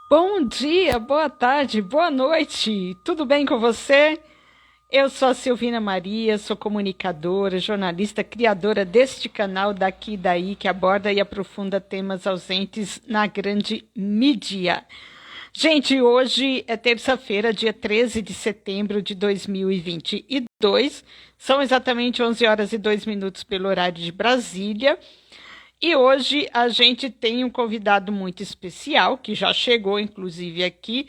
Bom dia, boa tarde, boa noite. Tudo bem com você? Eu sou a Silvina Maria, sou comunicadora, jornalista, criadora deste canal Daqui e Daí, que aborda e aprofunda temas ausentes na grande mídia. Gente, hoje é terça-feira, dia 13 de setembro de 2022. São exatamente 11 horas e 2 minutos pelo horário de Brasília. E hoje a gente tem um convidado muito especial, que já chegou, inclusive, aqui.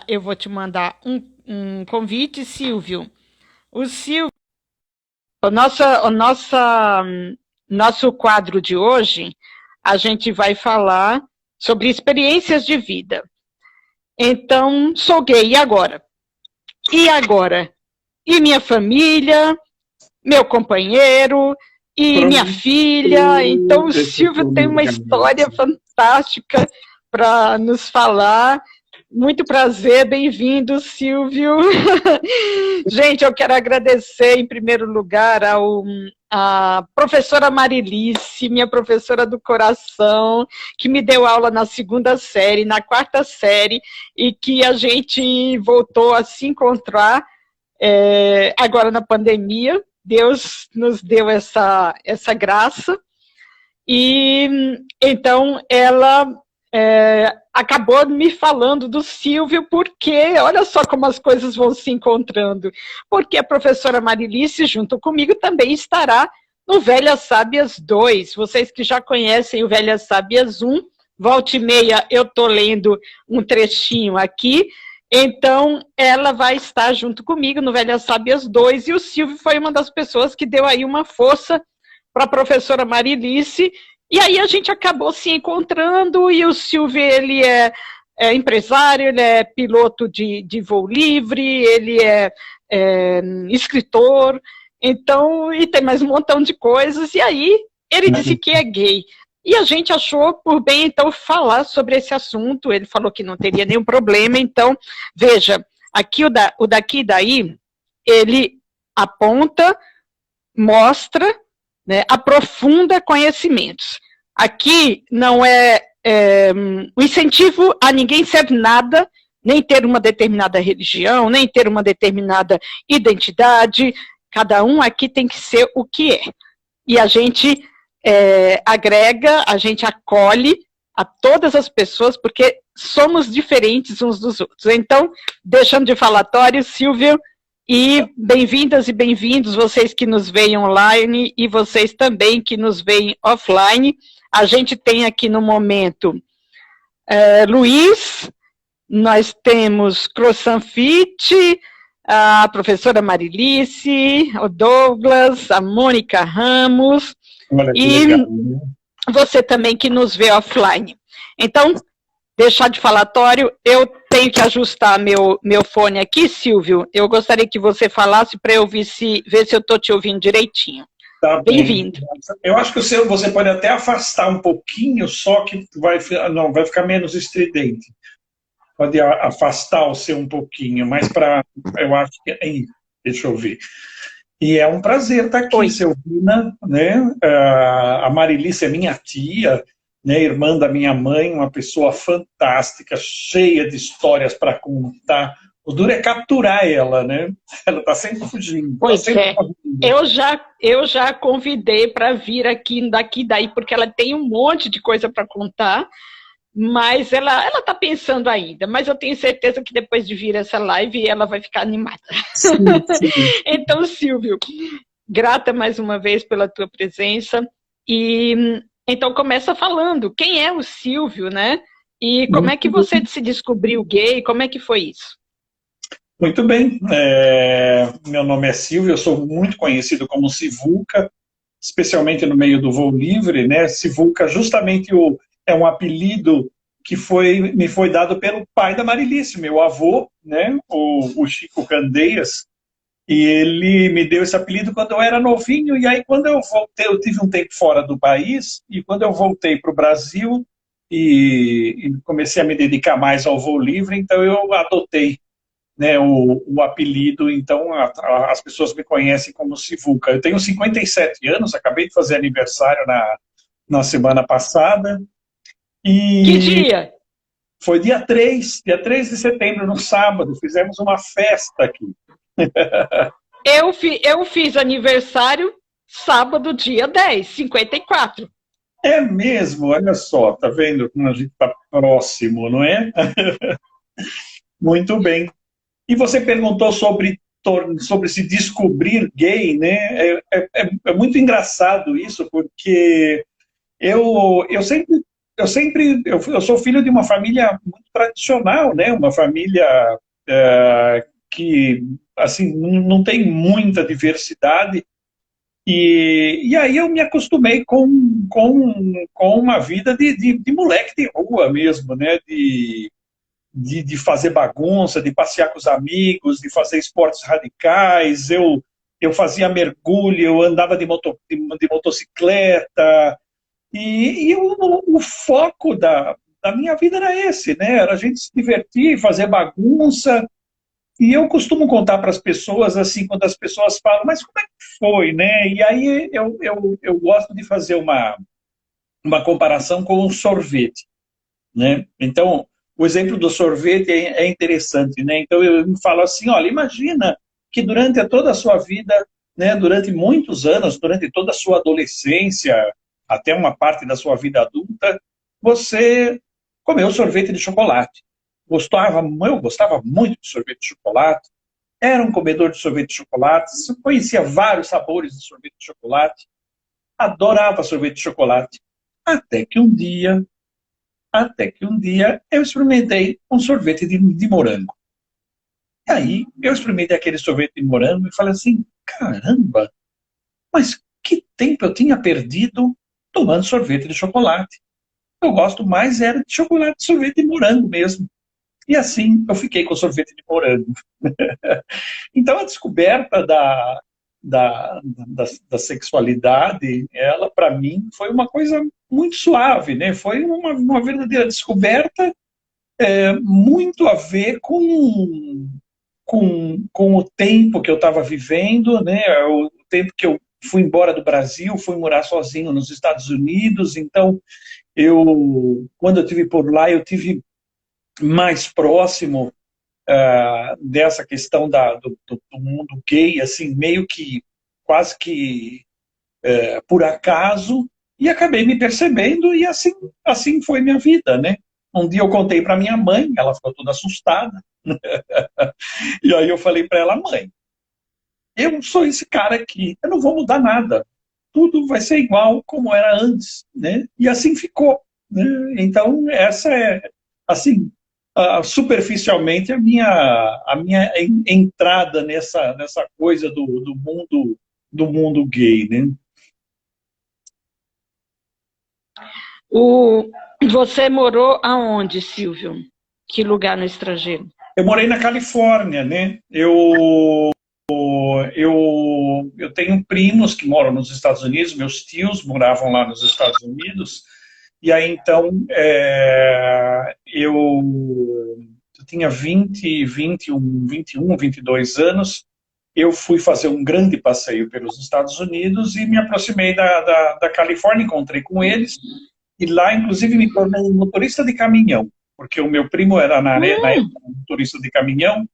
Eu vou te mandar um convite, Silvio. O Silvio, nosso quadro de hoje, a gente vai falar sobre experiências de vida. Então, sou gay, e agora? E agora? E minha família, meu companheiro, e minha filha. Então, o Silvio tem uma história fantástica para nos falar. Muito prazer, bem-vindo, Silvio. Gente, eu quero agradecer, em primeiro lugar, a professora Marilice, minha professora do coração, que me deu aula na segunda série, na quarta série, e que a gente voltou a se encontrar agora na pandemia. Deus nos deu essa graça, e então ela acabou me falando do Silvio, porque olha só como as coisas vão se encontrando, porque a professora Marilice, junto comigo, também estará no Velhas Sábias 2, vocês que já conhecem o Velhas Sábias 1, volta e meia eu estou lendo um trechinho aqui. Então, ela vai estar junto comigo no Velhas Sábias 2, e o Silvio foi uma das pessoas que deu aí uma força para a professora Marilice, e aí a gente acabou se encontrando, e o Silvio, ele é empresário, ele é piloto de voo livre, ele é escritor, então, e tem mais um montão de coisas, e aí ele disse que é gay. E a gente achou por bem, então, falar sobre esse assunto. Ele falou que não teria nenhum problema. Então, veja, aqui o Daqui e Daí, ele aponta, mostra, né, aprofunda conhecimentos. Aqui não é um incentivo a ninguém ser nada, nem ter uma determinada religião, nem ter uma determinada identidade. Cada um aqui tem que ser o que é. E a gente agrega, a gente acolhe a todas as pessoas, porque somos diferentes uns dos outros. Então, deixando de falatório, Silvio, e bem-vindas e bem-vindos, vocês que nos veem online e vocês também que nos veem offline. A gente tem aqui no momento Luiz, nós temos Croissant Fit, a professora Marilice, o Douglas, a Mônica Ramos, e legal, né? Você também que nos vê offline. Então, deixar de falatório, eu tenho que ajustar meu fone aqui, Silvio. Eu gostaria que você falasse para eu ver se eu estou te ouvindo direitinho. Tá bem-vindo. Eu acho que você pode até afastar um pouquinho, só que vai ficar menos estridente. Pode afastar o seu um pouquinho, mas eu acho que... deixa eu ver. E é um prazer estar aqui, Oi. Silvina, né? A Marilice é minha tia, né? Irmã da minha mãe, uma pessoa fantástica, cheia de histórias para contar. O duro é capturar ela, né? Ela está sempre fugindo. Pois sempre fugindo. Eu já convidei para vir aqui Daqui e Daí, porque ela tem um monte de coisa para contar, mas ela está pensando ainda, mas eu tenho certeza que depois de vir essa live ela vai ficar animada. Sim, sim. Então, Silvio, grata mais uma vez pela tua presença, e então começa falando, quem é o Silvio, né? E como é que você se descobriu gay, como é que foi isso? Muito bem, meu nome é Silvio, eu sou muito conhecido como Sivuca, especialmente no meio do voo livre, né? Sivuca justamente é um apelido que me foi dado pelo pai da Marilice, meu avô, né? O Chico Candeias, e ele me deu esse apelido quando eu era novinho, e aí quando eu voltei, eu tive um tempo fora do país, e quando eu voltei para o Brasil e comecei a me dedicar mais ao voo livre, então eu adotei, né, o apelido, então as pessoas me conhecem como Sivuca. Eu tenho 57 anos, acabei de fazer aniversário na semana passada. Que dia? Foi dia 3 de setembro, no sábado, fizemos uma festa aqui. Eu fiz aniversário sábado, dia 10, 54. É mesmo, olha só, tá vendo como a gente está próximo, não é? Muito bem. E você perguntou sobre se descobrir gay, né? É muito engraçado isso, porque eu sou filho de uma família muito tradicional, né? Uma família que assim não tem muita diversidade. E aí eu me acostumei com uma vida de moleque de rua mesmo, né? De fazer bagunça, de passear com os amigos, de fazer esportes radicais. Eu fazia mergulho, eu andava de motocicleta. E o foco da minha vida era esse, né? Era a gente se divertir, fazer bagunça. E eu costumo contar para as pessoas, assim, quando as pessoas falam, mas como é que foi, né? E aí eu gosto de fazer uma comparação com o sorvete, né? Então, o exemplo do sorvete é interessante, né? Então, eu me falo assim, olha, imagina que durante toda a sua vida, né, durante muitos anos, durante toda a sua adolescência, até uma parte da sua vida adulta, você comeu sorvete de chocolate. Eu gostava muito de sorvete de chocolate, era um comedor de sorvete de chocolate, conhecia vários sabores de sorvete de chocolate, adorava sorvete de chocolate, até que um dia eu experimentei um sorvete de morango. E aí eu experimentei aquele sorvete de morango e falei assim, caramba, mas que tempo eu tinha perdido tomando sorvete de chocolate. Eu gosto mais era de chocolate, sorvete de morango mesmo. E assim eu fiquei com sorvete de morango. Então a descoberta da sexualidade, ela para mim foi uma coisa muito suave, né? Foi uma verdadeira descoberta, muito a ver com o tempo que eu estava vivendo, né? O tempo que eu fui embora do Brasil, fui morar sozinho nos Estados Unidos. Então quando eu estive por lá, eu tive mais próximo dessa questão do mundo gay, assim, meio que quase que por acaso, e acabei me percebendo, e assim foi minha vida, né? Um dia eu contei para minha mãe, ela ficou toda assustada, e aí eu falei para ela, mãe, eu sou esse cara aqui, eu não vou mudar nada, tudo vai ser igual como era antes, né? E assim ficou, né? Então essa é, assim, superficialmente a minha entrada nessa coisa do mundo gay, né? Você morou aonde, Silvio? Que lugar no estrangeiro? Eu morei na Califórnia, né? Eu tenho primos que moram nos Estados Unidos, meus tios moravam lá nos Estados Unidos, e aí então eu tinha 21, 22 anos, eu fui fazer um grande passeio pelos Estados Unidos e me aproximei da Califórnia, encontrei com eles, e lá inclusive me tornei um motorista de caminhão, porque o meu primo era na época um motorista de caminhão,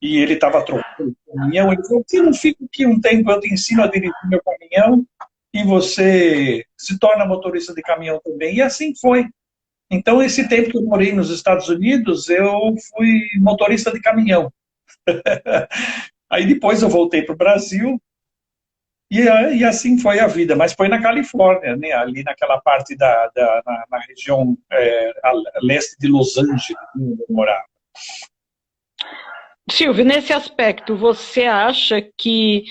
e ele estava trocando o caminhão. Ele falou, você não fica aqui um tempo, eu te ensino a dirigir meu caminhão e você se torna motorista de caminhão também. E assim foi. Então, esse tempo que eu morei nos Estados Unidos, eu fui motorista de caminhão. Aí depois eu voltei para o Brasil e assim foi a vida. Mas foi na Califórnia, né? Ali naquela parte na região a leste de Los Angeles, onde eu morava. Silvio, nesse aspecto, você acha que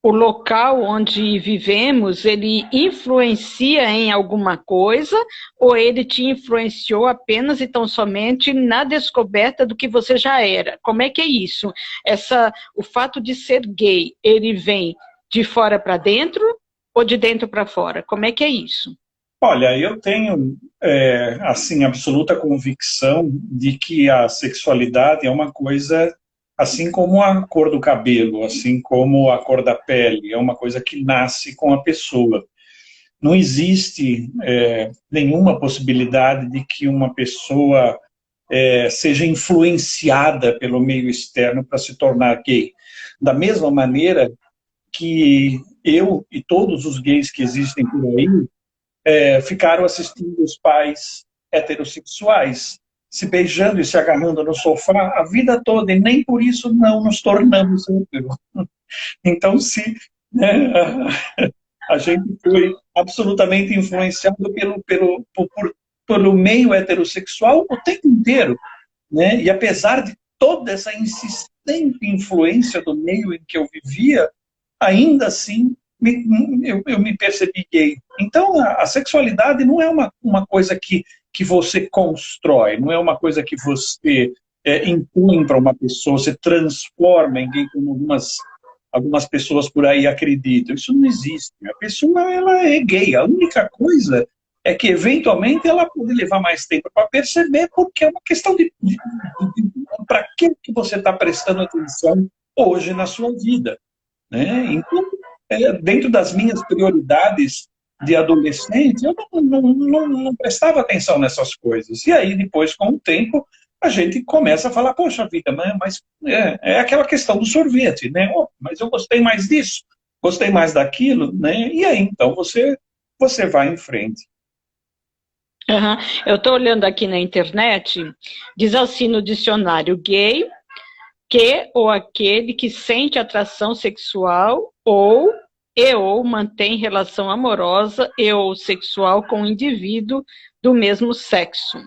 o local onde vivemos, ele influencia em alguma coisa, ou ele te influenciou apenas e tão somente na descoberta do que você já era? Como é que é isso? O fato de ser gay, ele vem de fora para dentro ou de dentro para fora? Como é que é isso? Olha, eu tenho, assim, absoluta convicção de que a sexualidade é uma coisa, assim como a cor do cabelo, assim como a cor da pele, é uma coisa que nasce com a pessoa. não existe nenhuma possibilidade de que uma pessoa seja influenciada pelo meio externo para se tornar gay. Da mesma maneira que eu e todos os gays que existem por aí ficaram assistindo os pais heterossexuais se beijando e se agarrando no sofá a vida toda, e nem por isso não nos tornamos héteros. Então, se né, a gente foi absolutamente influenciado pelo meio heterossexual o tempo inteiro, né? E apesar de toda essa insistente influência do meio em que eu vivia, ainda assim eu me percebi gay. Então, a sexualidade não é uma coisa que você constrói, não é uma coisa que você impõe para uma pessoa, você transforma em gay, como algumas pessoas por aí acreditam. Isso não existe. A pessoa, ela é gay. A única coisa é que, eventualmente, ela pode levar mais tempo para perceber, porque é uma questão de para que você está prestando atenção hoje na sua vida, né? Então, dentro das minhas prioridades de adolescente, eu não prestava atenção nessas coisas. E aí, depois, com o tempo, a gente começa a falar, poxa vida, mas é aquela questão do sorvete, né? Oh, mas eu gostei mais disso, gostei mais daquilo, né? E aí, então, você vai em frente. Uhum. Eu estou olhando aqui na internet, diz assim no dicionário: gay, que ou aquele que sente atração sexual ou mantém relação amorosa e ou sexual com um indivíduo do mesmo sexo.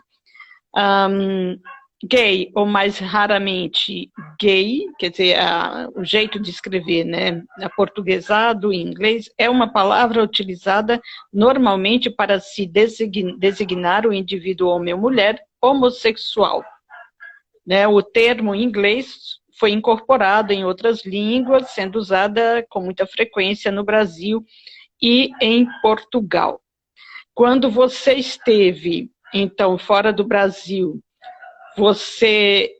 Gay, ou mais raramente gay, quer dizer, o jeito de escrever, né, aportuguesado em inglês, é uma palavra utilizada normalmente para se designar o indivíduo homem ou mulher homossexual. Né, o termo em inglês foi incorporado em outras línguas, sendo usada com muita frequência no Brasil e em Portugal. Quando você esteve, então, fora do Brasil, você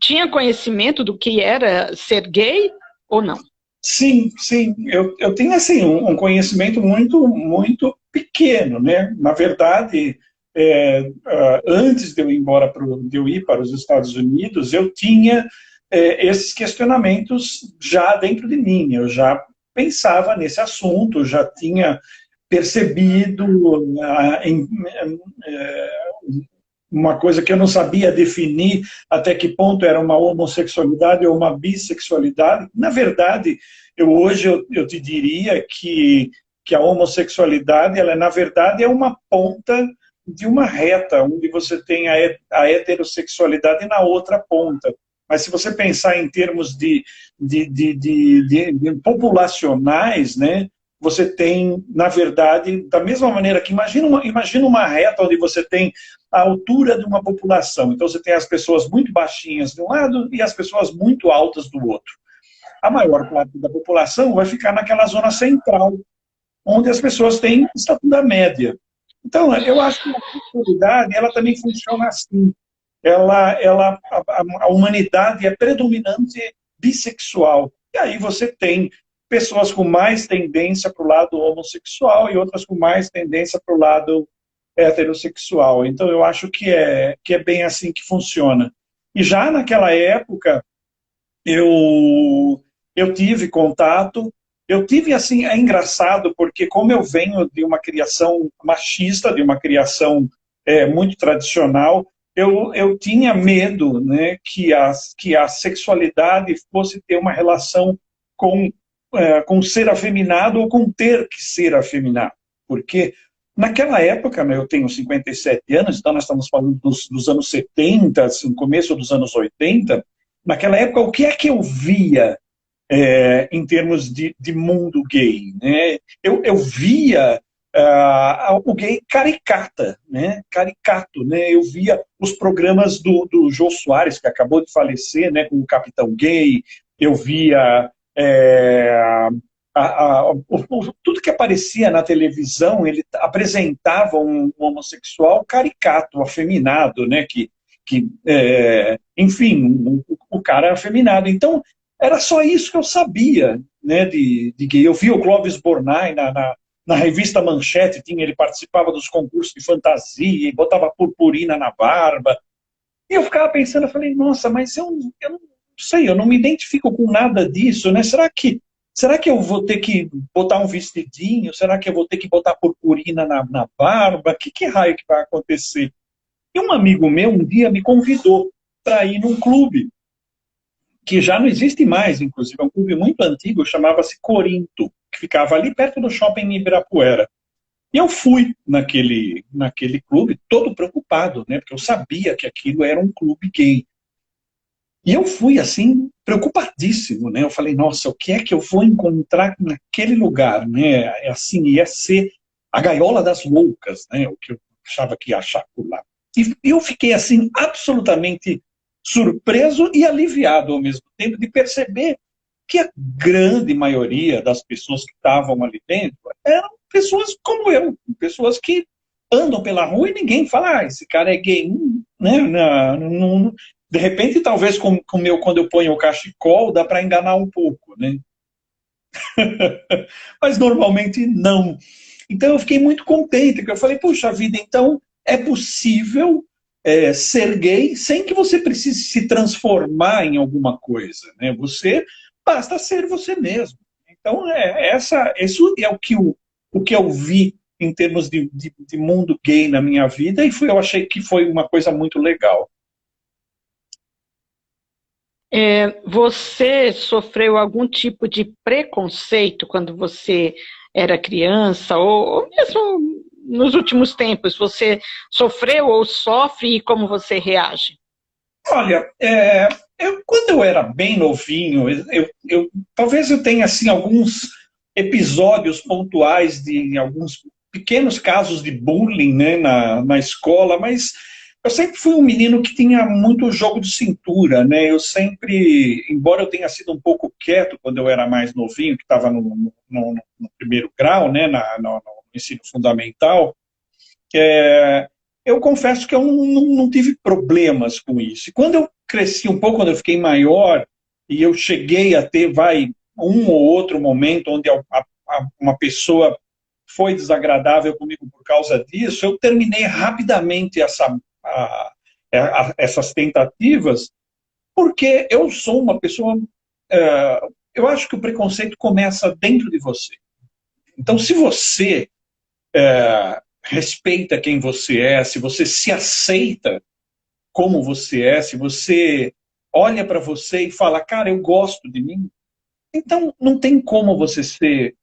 tinha conhecimento do que era ser gay ou não? Sim, sim. Eu tenho assim, um conhecimento muito, muito pequeno, né? Na verdade, antes de eu ir para os Estados Unidos, eu tinha esses questionamentos já dentro de mim. Eu já pensava nesse assunto, já tinha percebido uma coisa que eu não sabia definir até que ponto era uma homossexualidade ou uma bissexualidade. Na verdade, hoje eu te diria que a homossexualidade, ela na verdade é uma ponta de uma reta, onde você tem a heterossexualidade na outra ponta. Mas se você pensar em termos de populacionais, né, você tem, na verdade, da mesma maneira que imagina uma reta onde você tem a altura de uma população. Então você tem as pessoas muito baixinhas de um lado e as pessoas muito altas do outro. A maior parte da população vai ficar naquela zona central, onde as pessoas têm estatura média. Então, eu acho que a sexualidade, ela também funciona assim. A humanidade é predominante bissexual. E aí você tem pessoas com mais tendência para o lado homossexual e outras com mais tendência para o lado heterossexual. Então, eu acho que é bem assim que funciona. E já naquela época, eu tive contato, assim, é engraçado, porque como eu venho de uma criação machista, de uma criação muito tradicional, eu tinha medo, né, que a sexualidade fosse ter uma relação com ser afeminado ou com ter que ser afeminado. Porque naquela época, né, eu tenho 57 anos, então nós estamos falando dos anos 70, assim, começo dos anos 80, naquela época, o que é que eu via em termos de mundo gay? Né? Eu via o gay caricata, né? Caricato, né? Eu via os programas do Jô Soares, que acabou de falecer, né, com o Capitão Gay, eu via tudo que aparecia na televisão, ele apresentava um homossexual caricato, afeminado, né? Enfim, o cara afeminado. Então, era só isso que eu sabia. né, de gay. Eu vi o Clóvis Bornai na revista Manchete, ele participava dos concursos de fantasia, e botava purpurina na barba. E eu ficava pensando, eu falei, nossa, mas eu não sei, eu não me identifico com nada disso, né? Será que eu vou ter que botar um vestidinho? Será que eu vou ter que botar purpurina na barba? Que raio que vai acontecer? E um amigo meu um dia me convidou para ir num clube, que já não existe mais, inclusive, é um clube muito antigo, chamava-se Corinto, que ficava ali perto do shopping Ibirapuera. E eu fui naquele clube todo preocupado, né? Porque eu sabia que aquilo era um clube gay. E eu fui, assim, preocupadíssimo, né? Eu falei, nossa, o que é que eu vou encontrar naquele lugar, né? Assim, ia ser a gaiola das loucas, né? O que eu achava que ia achar por lá. E eu fiquei, assim, absolutamente surpreso e aliviado ao mesmo tempo de perceber que a grande maioria das pessoas que estavam ali dentro eram pessoas como eu, pessoas que andam pela rua e ninguém fala, esse cara é gay, né? Não, de repente, talvez quando eu ponho o cachecol, dá para enganar um pouco, né? Mas normalmente não. Então eu fiquei muito contente, porque eu falei, puxa vida, então é possível ser gay sem que você precise se transformar em alguma coisa, né? Você basta ser você mesmo. Então isso é o que eu vi em termos de mundo gay na minha vida, e eu achei que foi uma coisa muito legal. Você sofreu algum tipo de preconceito quando você era criança, ou mesmo nos últimos tempos? Você sofreu ou sofre e como você reage? Olha, quando eu era bem novinho, talvez eu tenha assim, alguns episódios pontuais de alguns pequenos casos de bullying, né, na escola, mas eu sempre fui um menino que tinha muito jogo de cintura, né? Eu sempre, embora eu tenha sido um pouco quieto quando eu era mais novinho, que estava no primeiro grau, né, no ensino fundamental, eu confesso que eu não tive problemas com isso. E quando eu cresci um pouco, quando eu fiquei maior, e eu cheguei a ter, um ou outro momento onde uma pessoa foi desagradável comigo por causa disso, eu terminei rapidamente essas tentativas, porque eu sou uma pessoa... eu acho que o preconceito começa dentro de você. Então, se você respeita quem você é, se você se aceita como você é, se você olha para você e fala, cara, eu gosto de mim, então não tem como você ser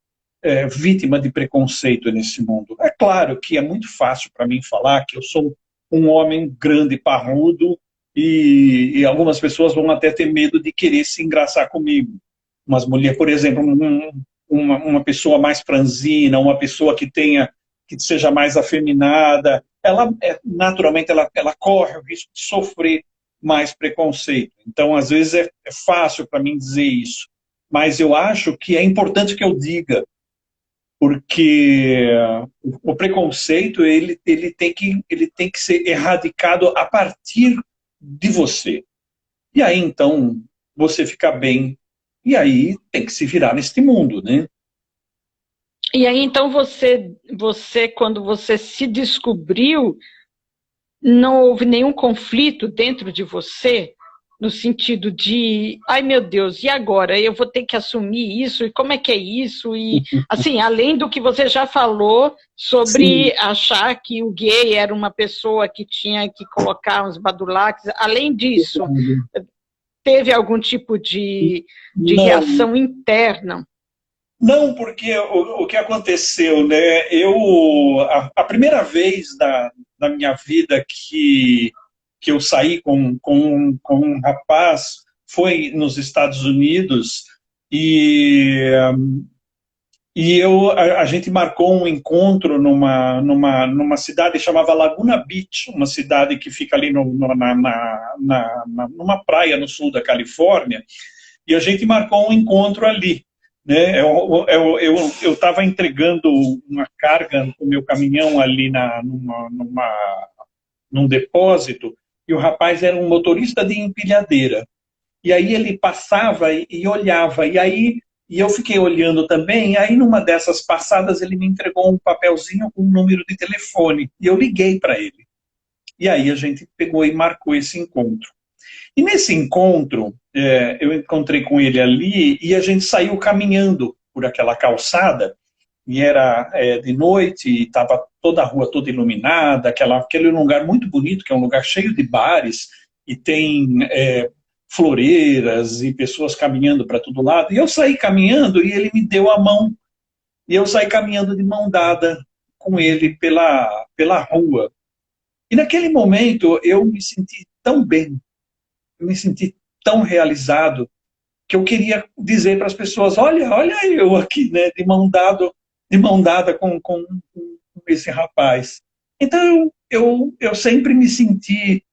vítima de preconceito nesse mundo. É claro que é muito fácil para mim falar que eu sou um homem grande, parrudo, e algumas pessoas vão até ter medo de querer se engraçar comigo. Umas mulheres, por exemplo, uma pessoa mais franzina, uma pessoa que seja mais afeminada, ela naturalmente ela corre o risco de sofrer mais preconceito. Então, às vezes é fácil para mim dizer isso, mas eu acho que é importante que eu diga, porque o preconceito ele tem que ser erradicado a partir de você. E aí, então, você fica bem, e aí tem que se virar neste mundo, né? E aí, então, quando você se descobriu, não houve nenhum conflito dentro de você, no sentido de, ai meu Deus, e agora? Eu vou ter que assumir isso, e como é que é isso? E, assim, além do que você já falou sobre Sim. achar que o gay era uma pessoa que tinha que colocar uns badulaques, além disso, teve algum tipo de reação interna? Não, porque o que aconteceu, né? A primeira vez da minha vida que eu saí com um rapaz foi nos Estados Unidos, e a gente marcou um encontro numa cidade chamada Laguna Beach, uma cidade que fica ali numa praia no sul da Califórnia, e a gente marcou um encontro ali, né? Eu estava entregando uma carga com o meu caminhão ali num depósito, e o rapaz era um motorista de empilhadeira. E aí ele passava e olhava, e E eu fiquei olhando também, e aí numa dessas passadas ele me entregou um papelzinho com um número de telefone, e eu liguei para ele. E aí a gente pegou e marcou esse encontro. E nesse encontro, eu encontrei com ele ali, e a gente saiu caminhando por aquela calçada, e era de noite, e estava toda a rua toda iluminada, aquele lugar muito bonito, que é um lugar cheio de bares, e tem floreiras e pessoas caminhando para todo lado. E eu saí caminhando e ele me deu a mão. E eu saí caminhando de mão dada com ele pela rua. E naquele momento eu me senti tão bem, eu me senti tão realizado, que eu queria dizer para as pessoas, olha eu aqui, né, de mão dada com esse rapaz. Então eu sempre me senti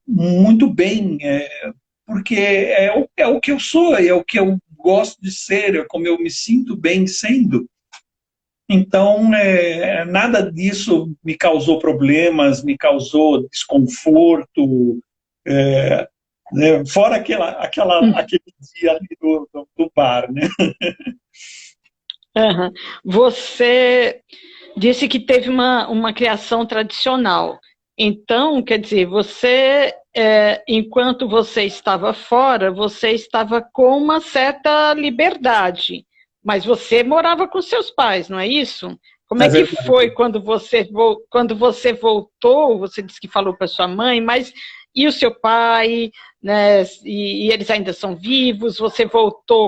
muito bem, porque é o que eu sou, é o que eu gosto de ser, é como eu me sinto bem sendo. Então, nada disso me causou problemas, me causou desconforto, né, fora aquele dia ali do bar, né? Uhum. Você disse que teve uma criação tradicional. Então, quer dizer, você, enquanto você estava fora, você estava com uma certa liberdade, mas você morava com seus pais, não é isso? Como É é que verdade. foi quando você voltou? Você disse que falou para sua mãe, mas e o seu pai, né? E eles ainda são vivos?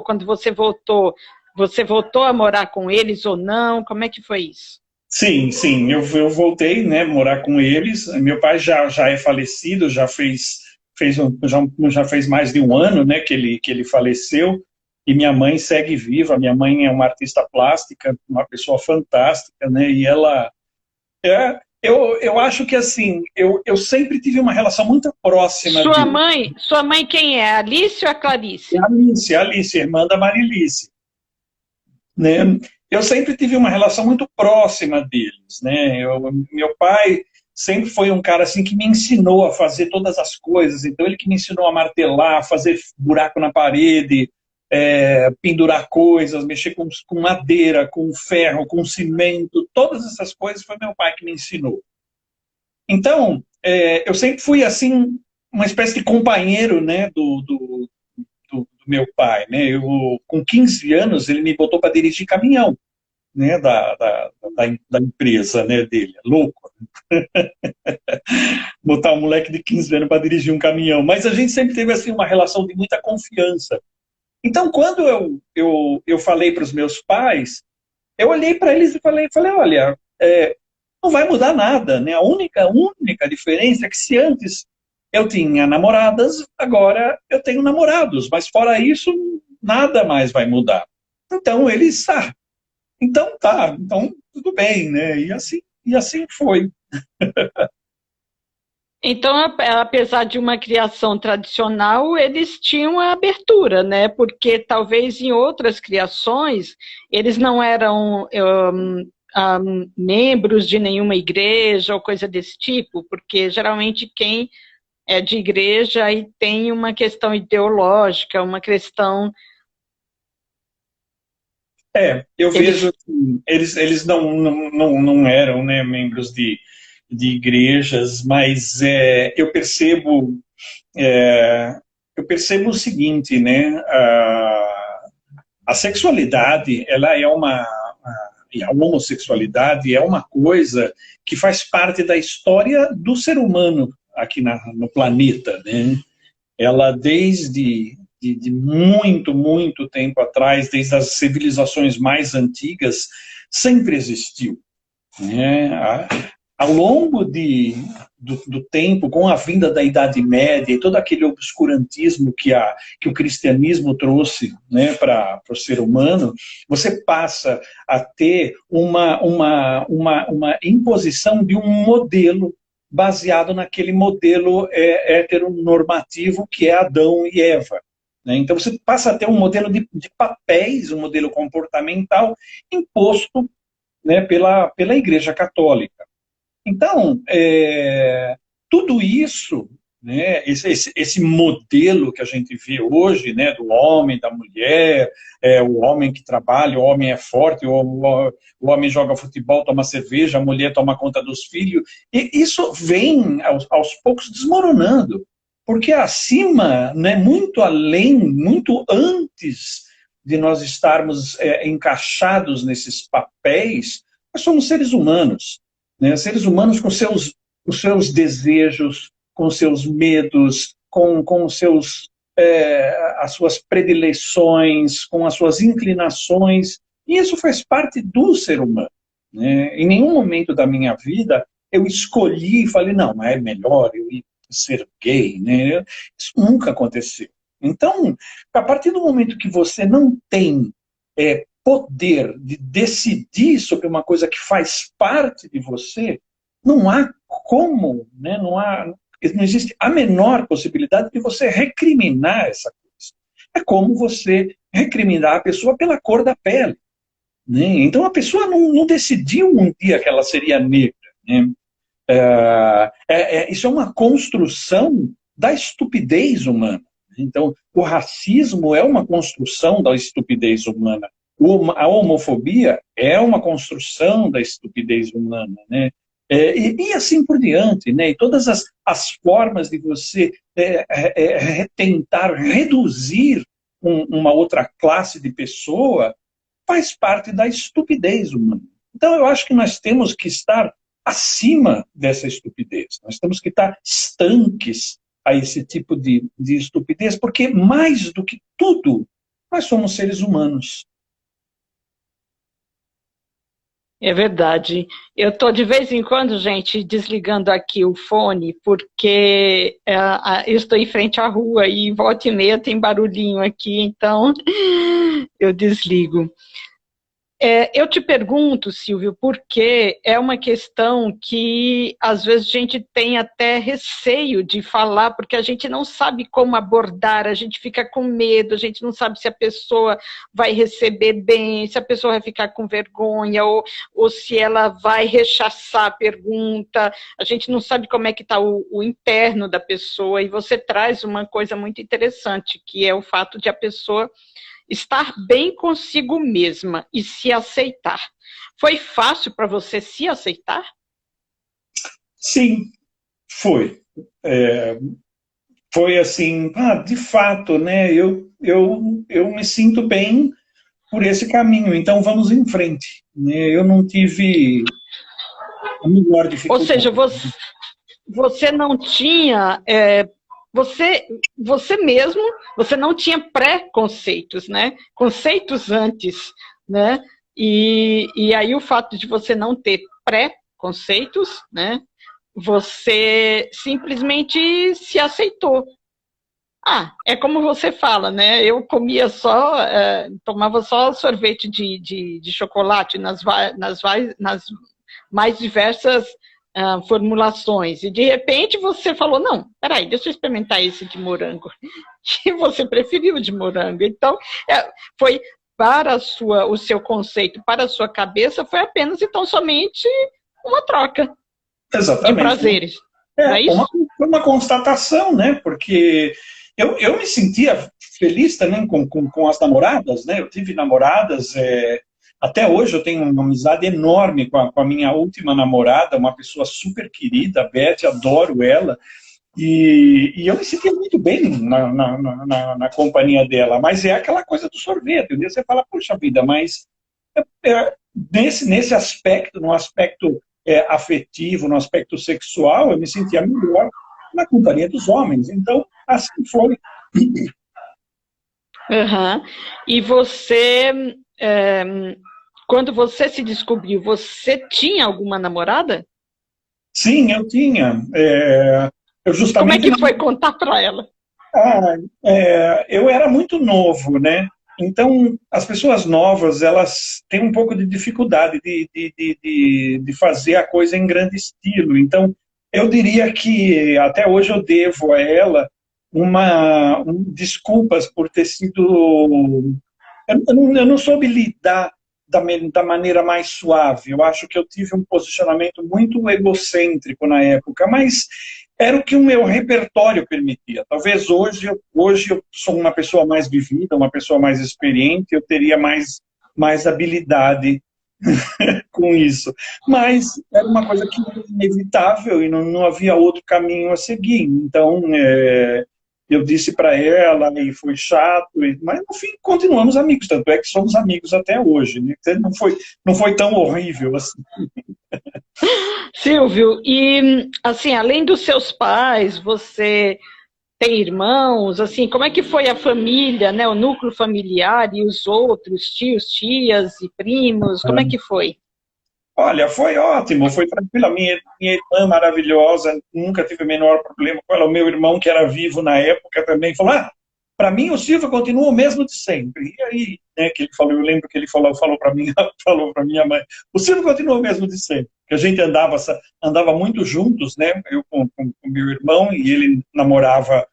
Quando você voltou a morar com eles ou não? Como é que foi isso? Sim, eu voltei, né, morar com eles. Meu pai já é falecido, já fez mais de um ano, né, que ele faleceu, e minha mãe segue viva. Minha mãe é uma artista plástica, uma pessoa fantástica, né, e ela... eu acho que, assim, eu sempre tive uma relação muito próxima dele. Sua mãe quem é? A Alice ou a É Clarice? a Alice, irmã da Marilice, né? Eu sempre tive uma relação muito próxima deles, né? Meu pai sempre foi um cara assim que me ensinou a fazer todas as coisas. Então ele que me ensinou a martelar, fazer buraco na parede, pendurar coisas, mexer com madeira, com ferro, com cimento, todas essas coisas foi meu pai que me ensinou. Então eu sempre fui assim uma espécie de companheiro, né, do meu pai, né? Com 15 anos, ele me botou para dirigir caminhão, né? Da empresa, né? Dele. É louco. Botar um moleque de 15 anos para dirigir um caminhão. Mas a gente sempre teve assim, uma relação de muita confiança. Então, quando eu falei para os meus pais, eu olhei para eles e falei olha, não vai mudar nada, né? A única diferença é que se antes eu tinha namoradas, agora eu tenho namorados, mas fora isso, nada mais vai mudar. Então eles, então tá, então tudo bem, né? E assim foi. Então, apesar de uma criação tradicional, eles tinham a abertura, né? Porque talvez em outras criações eles não eram membros de nenhuma igreja ou coisa desse tipo, porque geralmente quem é de igreja e tem uma questão ideológica, uma questão... Eu vejo assim, eles não eram, né, membros de igrejas, mas é, eu percebo o seguinte, né, a sexualidade, ela é e a homossexualidade é uma coisa que faz parte da história do ser humano aqui no planeta, né? Ela de muito tempo atrás, desde as civilizações mais antigas, sempre existiu, né? Ao longo do tempo, com a vinda da Idade Média e todo aquele obscurantismo que o cristianismo trouxe, né, para o ser humano, você passa a ter uma imposição de um modelo baseado naquele modelo heteronormativo que é Adão e Eva, né? Então você passa a ter um modelo de papéis, um modelo comportamental imposto, né, pela Igreja Católica. Então, tudo isso né? Esse modelo que a gente vê hoje, né, do homem, da mulher, o homem que trabalha, o homem é forte, o homem joga futebol, toma cerveja, a mulher toma conta dos filhos, e isso vem aos poucos desmoronando, porque acima, né, muito além, muito antes de nós estarmos encaixados nesses papéis, nós somos seres humanos, né? Seres humanos com os seus desejos, com seus medos, com os seus, as suas predileções, com as suas inclinações, e isso faz parte do ser humano, né? Em nenhum momento da minha vida eu escolhi e falei, não, é melhor eu ir ser gay, né? Isso nunca aconteceu. Então, a partir do momento que você não tem poder de decidir sobre uma coisa que faz parte de você, não há como, né? Não existe a menor possibilidade de você recriminar essa coisa. É como você recriminar a pessoa pela cor da pele, né? Então a pessoa não decidiu um dia que ela seria negra, né? Isso é uma construção da estupidez humana. Então, o racismo é uma construção da estupidez humana. A homofobia é uma construção da estupidez humana, né? E assim por diante, né? E todas as formas de você tentar reduzir uma outra classe de pessoa faz parte da estupidez humana. Então, eu acho que nós temos que estar acima dessa estupidez. Nós temos que estar estanques a esse tipo de estupidez, porque mais do que tudo, nós somos seres humanos. É verdade. Eu estou de vez em quando, gente, desligando aqui o fone, porque eu estou em frente à rua e volta e meia tem barulhinho aqui, então eu desligo. Eu te pergunto, Silvio, porque é uma questão que às vezes a gente tem até receio de falar, porque a gente não sabe como abordar, a gente fica com medo, a gente não sabe se a pessoa vai receber bem, se a pessoa vai ficar com vergonha, ou se ela vai rechaçar a pergunta, a gente não sabe como é que está o interno da pessoa, e você traz uma coisa muito interessante, que é o fato de a pessoa estar bem consigo mesma e se aceitar. Foi fácil para você se aceitar? Sim, foi. Foi assim, de fato, né? Eu me sinto bem por esse caminho, então vamos em frente, né? Eu não tive a menor dificuldade. Ou seja, você não tinha... Você mesmo, você não tinha pré-conceitos, né? Conceitos antes, né? E aí o fato de você não ter pré-conceitos, né? Você simplesmente se aceitou. É como você fala, né? Eu comia só, tomava só sorvete de chocolate nas mais diversas formulações, e de repente você falou, não, peraí, deixa eu experimentar esse de morango, que você preferiu de morango, então foi para o seu conceito, para a sua cabeça, foi apenas então somente uma troca. Exatamente. De prazeres, não é isso? Foi uma constatação, né, porque eu me sentia feliz também com as namoradas, né, eu tive namoradas, até hoje eu tenho uma amizade enorme com a minha última namorada, uma pessoa super querida, a Beth, adoro ela, e eu me sentia muito bem na companhia dela, mas é aquela coisa do sorvete, né? Você fala, puxa vida, mas nesse aspecto, no aspecto afetivo, no aspecto sexual, eu me sentia melhor na companhia dos homens, então assim foi. Uhum. E você... quando você se descobriu, você tinha alguma namorada? Sim, eu tinha. Eu justamente... Como é que foi contar para ela? Eu era muito novo, né? Então, as pessoas novas, elas têm um pouco de dificuldade de fazer a coisa em grande estilo. Então, eu diria que até hoje eu devo a ela desculpas por ter sido... Eu não soube lidar da maneira mais suave. Eu acho que eu tive um posicionamento muito egocêntrico na época, mas era o que o meu repertório permitia. Talvez hoje eu sou uma pessoa mais vivida, uma pessoa mais experiente, eu teria mais habilidade com isso. Mas era uma coisa que era inevitável e não havia outro caminho a seguir. Então, eu disse para ela e foi chato, mas no fim continuamos amigos, tanto é que somos amigos até hoje. Né? Não foi tão horrível assim. Silvio, e assim, além dos seus pais, você tem irmãos, assim, como é que foi a família, né, o núcleo familiar e os outros tios, tias e primos, como é que foi? Olha, foi ótimo, foi tranquilo. Minha irmã maravilhosa, nunca tive o menor problema com ela. O meu irmão, que era vivo na época, também falou: para mim o Silvio continua o mesmo de sempre. E aí, né, que ele falou, eu lembro que ele falou para mim, falou para minha mãe: o Silvio continua o mesmo de sempre. Que a gente andava muito juntos, né? Eu com meu irmão, e ele namorava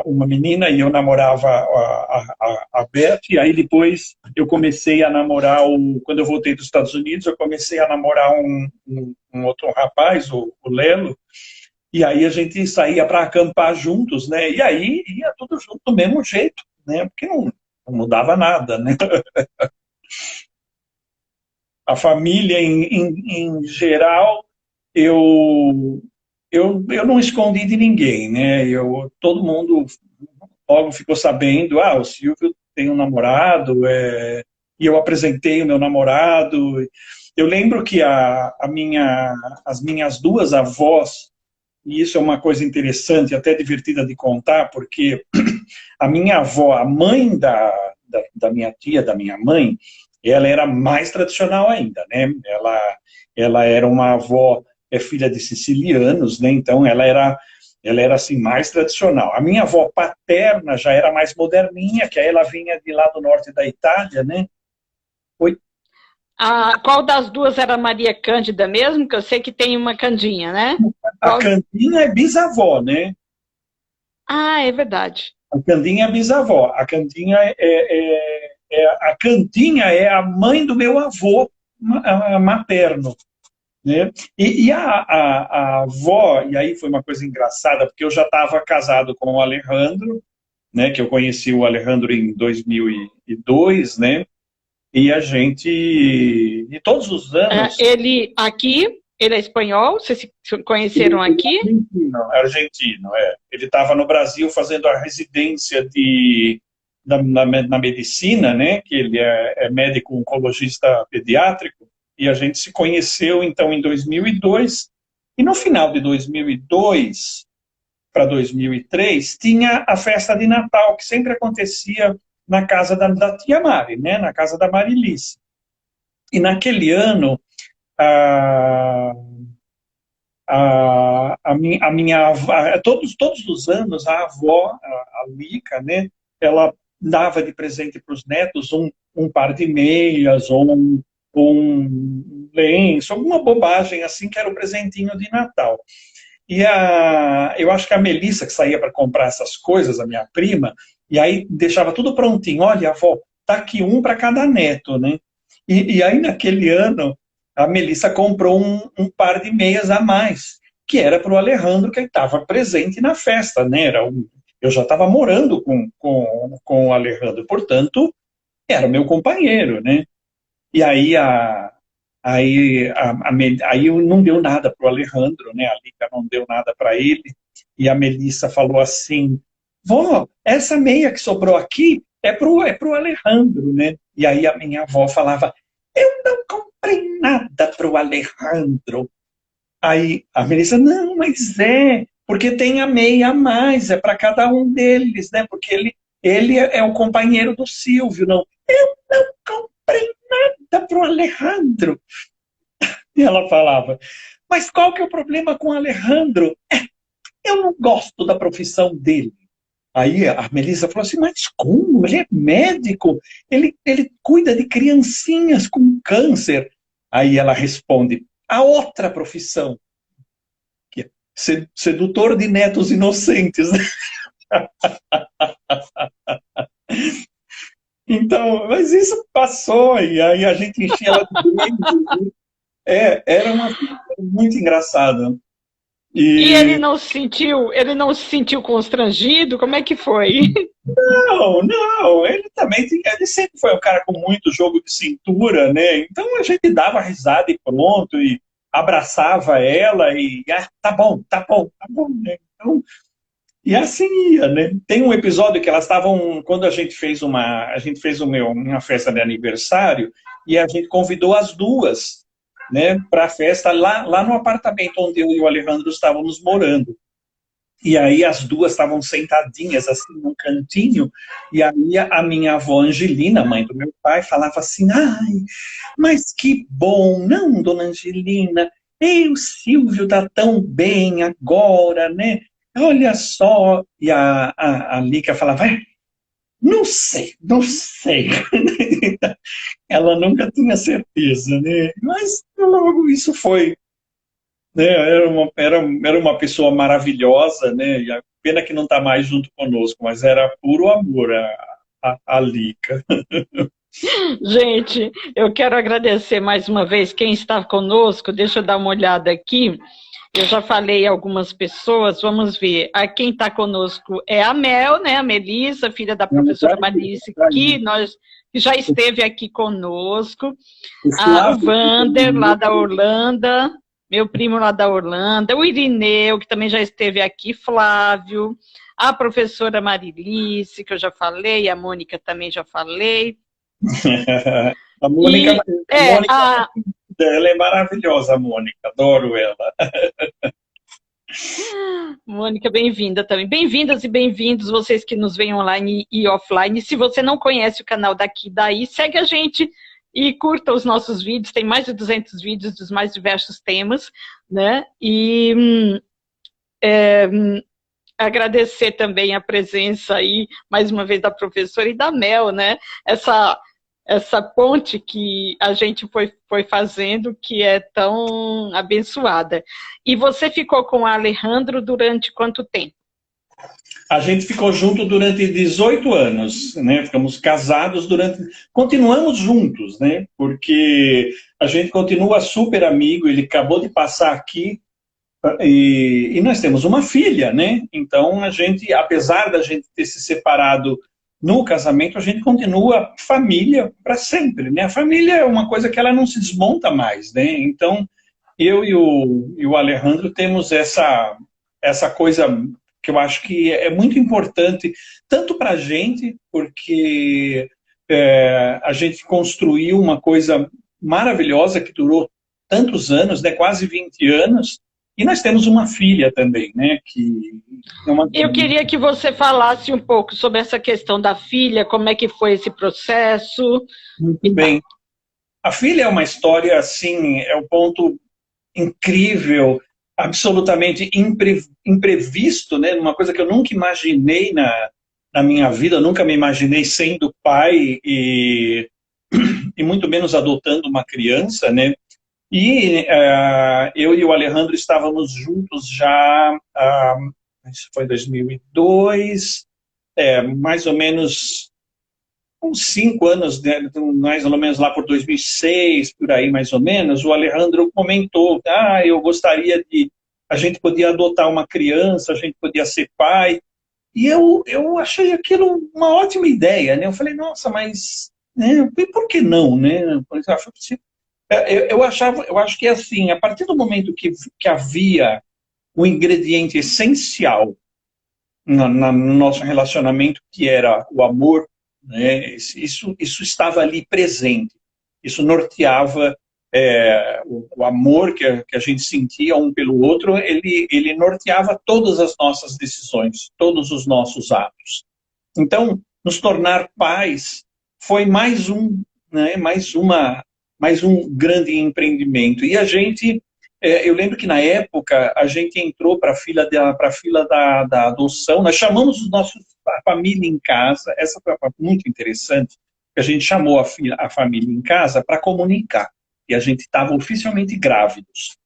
uma menina e eu namorava a Beth, e aí depois eu comecei a namorar, quando eu voltei dos Estados Unidos, eu comecei a namorar um outro rapaz, o Lelo, e aí a gente saía para acampar juntos, né? E aí ia tudo junto do mesmo jeito, né? Porque não mudava nada, né? A família, em geral, eu não escondi de ninguém, né? Todo mundo logo ficou sabendo, o Silvio tem um namorado, e eu apresentei o meu namorado. Eu lembro que as minhas duas avós, e isso é uma coisa interessante, até divertida de contar, porque a minha avó, a mãe da minha tia, da minha mãe, ela era mais tradicional ainda, né? Ela era uma avó, filha de sicilianos, né? Então ela era assim, mais tradicional. A minha avó paterna já era mais moderninha, que aí ela vinha de lá do norte da Itália, né? Oi? Qual das duas era Maria Cândida mesmo? Que eu sei que tem uma Candinha, né? A Candinha é bisavó, né? É verdade. A Candinha é bisavó. A Candinha a Candinha é a mãe do meu avô materno. Né? E a avó, e aí foi uma coisa engraçada, porque eu já estava casado com o Alejandro, né, que eu conheci o Alejandro em 2002, né, e a gente, e todos os anos... Ele é espanhol? Vocês se conheceram aqui? Argentino. Ele estava no Brasil fazendo a residência na medicina, né, que ele é médico oncologista pediátrico, e a gente se conheceu, então, em 2002, e no final de 2002 para 2003, tinha a festa de Natal, que sempre acontecia na casa da tia Mari, né, na casa da Marilice. E naquele ano, todos os anos, a avó, a Lica, né, ela dava de presente para os netos um par de meias, ou um lenço, alguma bobagem assim, que era o presentinho de Natal. E eu acho que a Melissa, que saía para comprar essas coisas, a minha prima, e aí deixava tudo prontinho. Olha, avó, tá aqui um para cada neto, né? E aí, naquele ano, a Melissa comprou um par de meias a mais, que era para o Alejandro, que estava presente na festa, né? Eu já estava morando com o Alejandro, portanto, era meu companheiro, né? E aí não deu nada para o Alejandro, né? A Lica não deu nada para ele. E a Melissa falou assim: vó, essa meia que sobrou aqui é pro Alejandro, né? E aí a minha avó falava: eu não comprei nada para o Alejandro. Aí a Melissa: não, mas porque tem a meia a mais, é para cada um deles, né? Porque ele é o companheiro do Silvio, não. Eu não comprei nada para o Alejandro. E ela falava: mas qual que é o problema com o Alejandro? Eu não gosto da profissão dele. Aí a Melissa falou assim: mas como? Ele é médico, ele cuida de criancinhas com câncer. Aí ela responde: a outra profissão, que é sedutor de netos inocentes. Então, mas isso passou, e aí a gente enchia ela de beijo. Era uma coisa muito engraçada. E ele não se sentiu constrangido? Como é que foi? Não, ele também ele sempre foi um cara com muito jogo de cintura, né? Então a gente dava risada e pronto, e abraçava ela e tá bom, tá bom, tá bom, né? Então, e assim ia, né? Tem um episódio que elas estavam, quando a gente fez uma festa de aniversário e a gente convidou as duas, né, para a festa lá no apartamento onde eu e o Alejandro estávamos morando. E aí as duas estavam sentadinhas assim num cantinho, e aí a minha avó Angelina, mãe do meu pai, falava assim: ai, mas que bom, não, dona Angelina, ei, o Silvio tá tão bem agora, né? Olha só. E a Lica falava: não sei, não sei. Ela nunca tinha certeza, né? Mas logo isso foi, né? Era uma pessoa maravilhosa, né? E a pena que não está mais junto conosco, mas era puro amor a Lica. Gente, eu quero agradecer mais uma vez quem está conosco. Deixa eu dar uma olhada aqui. Eu já falei a algumas pessoas, vamos ver. A quem está conosco é a Mel, né? A Melissa, filha da professora Marice, que já esteve aqui conosco. O Vander, lá da Orlando, meu primo lá da Orlando. O Irineu, que também já esteve aqui. Flávio. A professora Marilice, que eu já falei. A Mônica também já falei. A Mônica, ela é maravilhosa, a Mônica, adoro ela. Mônica, bem-vinda também. Bem-vindas e bem-vindos, vocês que nos veem online e offline. Se você não conhece o canal Daqui Daí, segue a gente e curta os nossos vídeos. Tem mais de 200 vídeos dos mais diversos temas, né? E agradecer também a presença aí, mais uma vez, da professora e da Mel, né? Essa ponte que a gente foi fazendo, que é tão abençoada. E você ficou com o Alejandro durante quanto tempo? A gente ficou junto durante 18 anos, né? Ficamos casados continuamos juntos, né? Porque a gente continua super amigo, ele acabou de passar aqui, e nós temos uma filha, né? Então, apesar da gente ter se separado no casamento, a gente continua família para sempre, né? A família é uma coisa que ela não se desmonta mais, né? Então, eu e o Alejandro temos essa coisa que eu acho que é muito importante, tanto para a gente, porque a gente construiu uma coisa maravilhosa que durou tantos anos, né? Quase 20 anos, e nós temos uma filha também, né? Eu queria que você falasse um pouco sobre essa questão da filha, como é que foi esse processo. Muito bem. A filha é uma história, assim, é um ponto incrível, absolutamente imprevisto, né? Uma coisa que eu nunca imaginei na minha vida, eu nunca me imaginei sendo pai e muito menos adotando uma criança, né? E eu e o Alejandro estávamos juntos já, isso foi em 2002, mais ou menos uns 5 anos, né, mais ou menos lá por 2006, por aí mais ou menos, o Alejandro comentou: eu gostaria a gente podia adotar uma criança, a gente podia ser pai. E eu achei aquilo uma ótima ideia, né? Eu falei: nossa, mas né, por que não, né? Eu acho que assim, a partir do momento que havia um ingrediente essencial no nosso relacionamento, que era o amor, né, isso estava ali presente. Isso norteava o amor que a gente sentia um pelo outro, ele norteava todas as nossas decisões, todos os nossos atos. Então, nos tornar pais foi mais um grande empreendimento. E a gente, eu lembro que na época a gente entrou para a fila da adoção, nós chamamos a família em casa, essa foi muito interessante, que a gente chamou a família em casa para comunicar, e a gente estava oficialmente grávidos.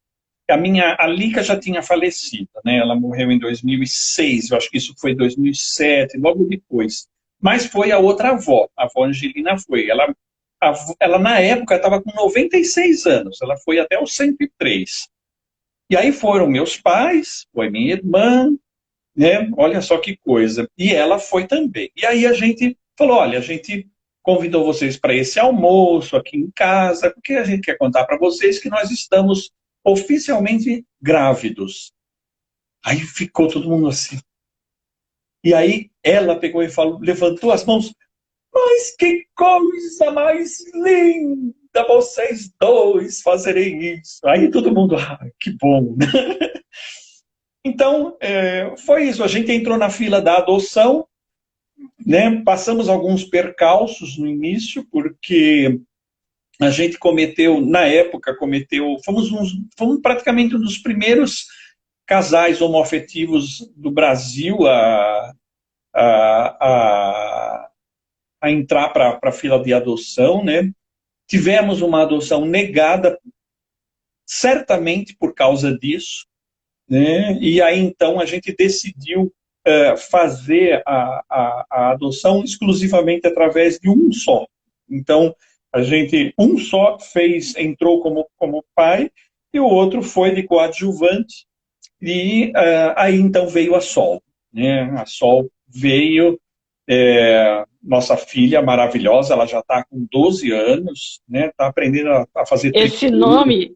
A Lica já tinha falecido, né? Ela morreu em 2006, eu acho que isso foi 2007, logo depois. Mas foi a outra avó, a avó Angelina foi. Ela na época estava com 96 anos, ela foi até os 103. E aí foram meus pais, foi minha irmã, né? Olha só que coisa. E ela foi também. E aí a gente falou, olha, a gente convidou vocês para esse almoço aqui em casa, porque a gente quer contar para vocês que nós estamos oficialmente grávidos. Aí ficou todo mundo assim. E aí ela pegou e falou, levantou as mãos, mas que coisa mais linda vocês dois fazerem isso. Aí todo mundo, que bom. Então, foi isso. A gente entrou na fila da adoção, né? Passamos alguns percalços no início, porque a gente cometeu, na época, fomos praticamente um dos primeiros casais homoafetivos do Brasil a entrar para a fila de adoção, né? Tivemos uma adoção negada, certamente por causa disso, né? E aí, então, a gente decidiu fazer a adoção exclusivamente através de um só. Então, um só entrou como pai, e o outro foi de coadjuvante, e aí, então, veio a Sol, né? A Sol veio, nossa filha maravilhosa, ela já está com 12 anos, né? Está aprendendo a fazer Esse nome...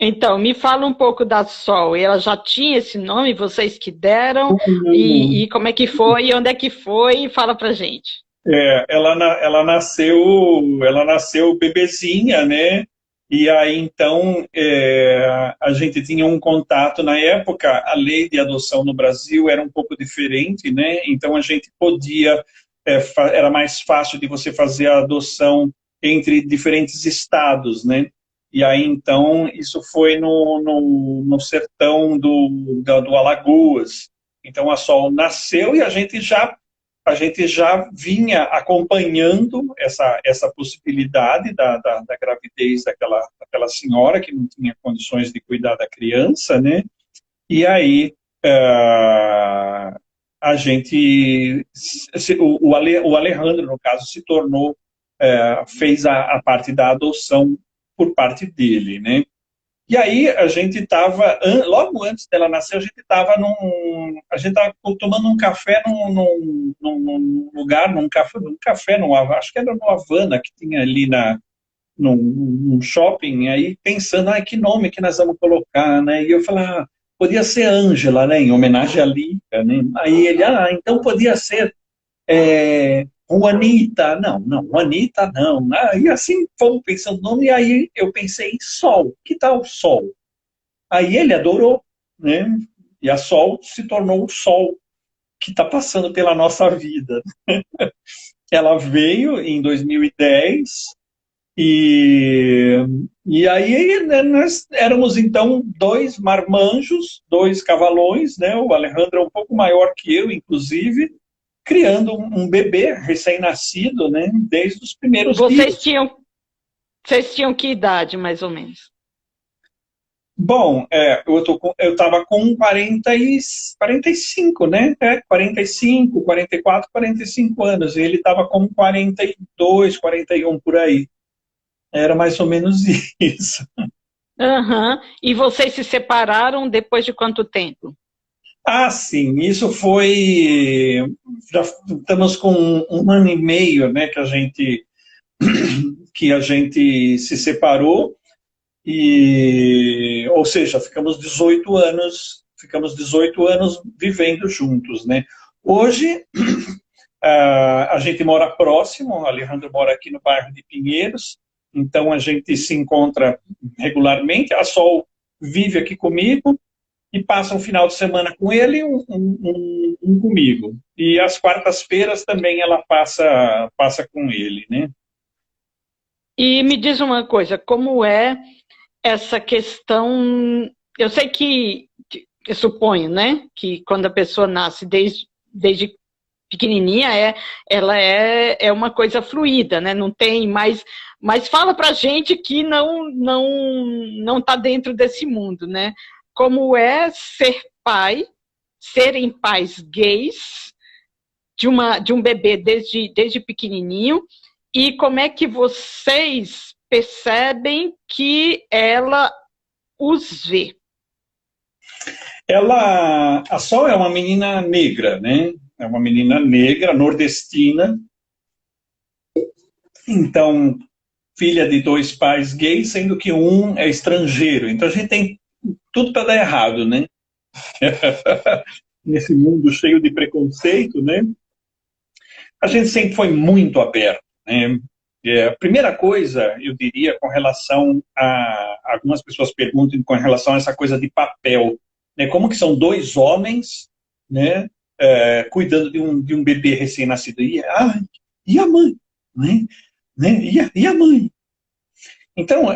Então, me fala um pouco da Sol. Ela já tinha esse nome, vocês que deram? E como é que foi? E onde é que foi? Fala pra gente. Ela nasceu bebezinha, né? E aí, então, a gente tinha um contato. Na época, a lei de adoção no Brasil era um pouco diferente, né? Então, a gente podia... era mais fácil de você fazer a adoção entre diferentes estados, né? E aí, então, isso foi no sertão do Alagoas. Então, a Sol nasceu e a gente já vinha acompanhando essa possibilidade da gravidez daquela senhora que não tinha condições de cuidar da criança, né? E aí, a gente... O Alejandro, no caso, se tornou... fez a parte da adoção por parte dele, né? E aí a gente estava, logo antes dela nascer, a gente estava tomando um café num lugar, acho que era no Havana, que tinha ali num shopping, aí pensando, que nome que nós vamos colocar, né? E eu falei, podia ser Ângela, né? Em homenagem à Lica, né? Aí ele, então podia ser Juanita, não, Juanita não. E assim fomos pensando no nome, e aí eu pensei em Sol, que tal Sol? Aí ele adorou, né? E a Sol se tornou o Sol que está passando pela nossa vida. Ela veio em 2010, e aí, né, nós éramos então dois marmanjos, dois cavalões, né? O Alejandro é um pouco maior que eu, inclusive, criando um bebê recém-nascido, né, desde os primeiros dias. Vocês tinham que idade, mais ou menos? Bom, eu estava com 45, né? 45, 44, 45 anos. E ele estava com 42, 41 por aí. Era mais ou menos isso. Uhum. E vocês se separaram depois de quanto tempo? Sim, isso foi... Já estamos com um ano e meio, né, que a gente se separou, ou seja, ficamos 18 anos vivendo juntos, né? Hoje, a gente mora próximo, o Alejandro mora aqui no bairro de Pinheiros, então a gente se encontra regularmente, a Sol vive aqui comigo, e passa um final de semana com ele e um comigo. E às quartas-feiras também ela passa com ele, né? E me diz uma coisa, como é essa questão... Eu sei eu suponho, né, que quando a pessoa nasce desde pequenininha, ela é uma coisa fluida, né? Não tem mais... Mas fala pra gente que não tá dentro desse mundo, né? Como é serem pais gays de um bebê desde pequenininho, e como é que vocês percebem que ela os vê? A Sol é uma menina negra, né? É uma menina negra, nordestina. Então, filha de dois pais gays, sendo que um é estrangeiro. Então a gente tem tudo para dar errado, né? Nesse mundo cheio de preconceito, né? A gente sempre foi muito aberto, né? A primeira coisa, eu diria, com relação a... Algumas pessoas perguntam com relação a essa coisa de papel, né? Como que são dois homens, né? Cuidando de um bebê recém-nascido. E a mãe? E a mãe? Então,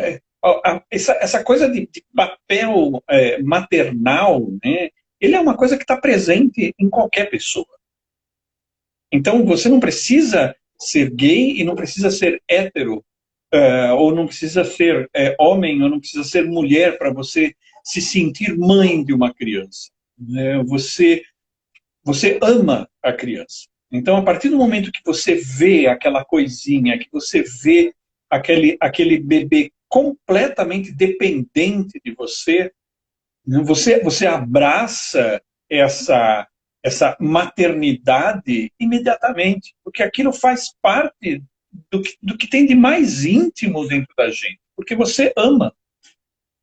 essa coisa de papel maternal, né? Ele é uma coisa que está presente em qualquer pessoa. Então, você não precisa ser gay e não precisa ser hétero, ou não precisa ser homem, ou não precisa ser mulher para você se sentir mãe de uma criança. Né? Você ama a criança. Então, a partir do momento que você vê aquela coisinha, que você vê aquele bebê completamente dependente de você, né? Você abraça essa maternidade imediatamente, porque aquilo faz parte do que tem de mais íntimo dentro da gente, porque você ama.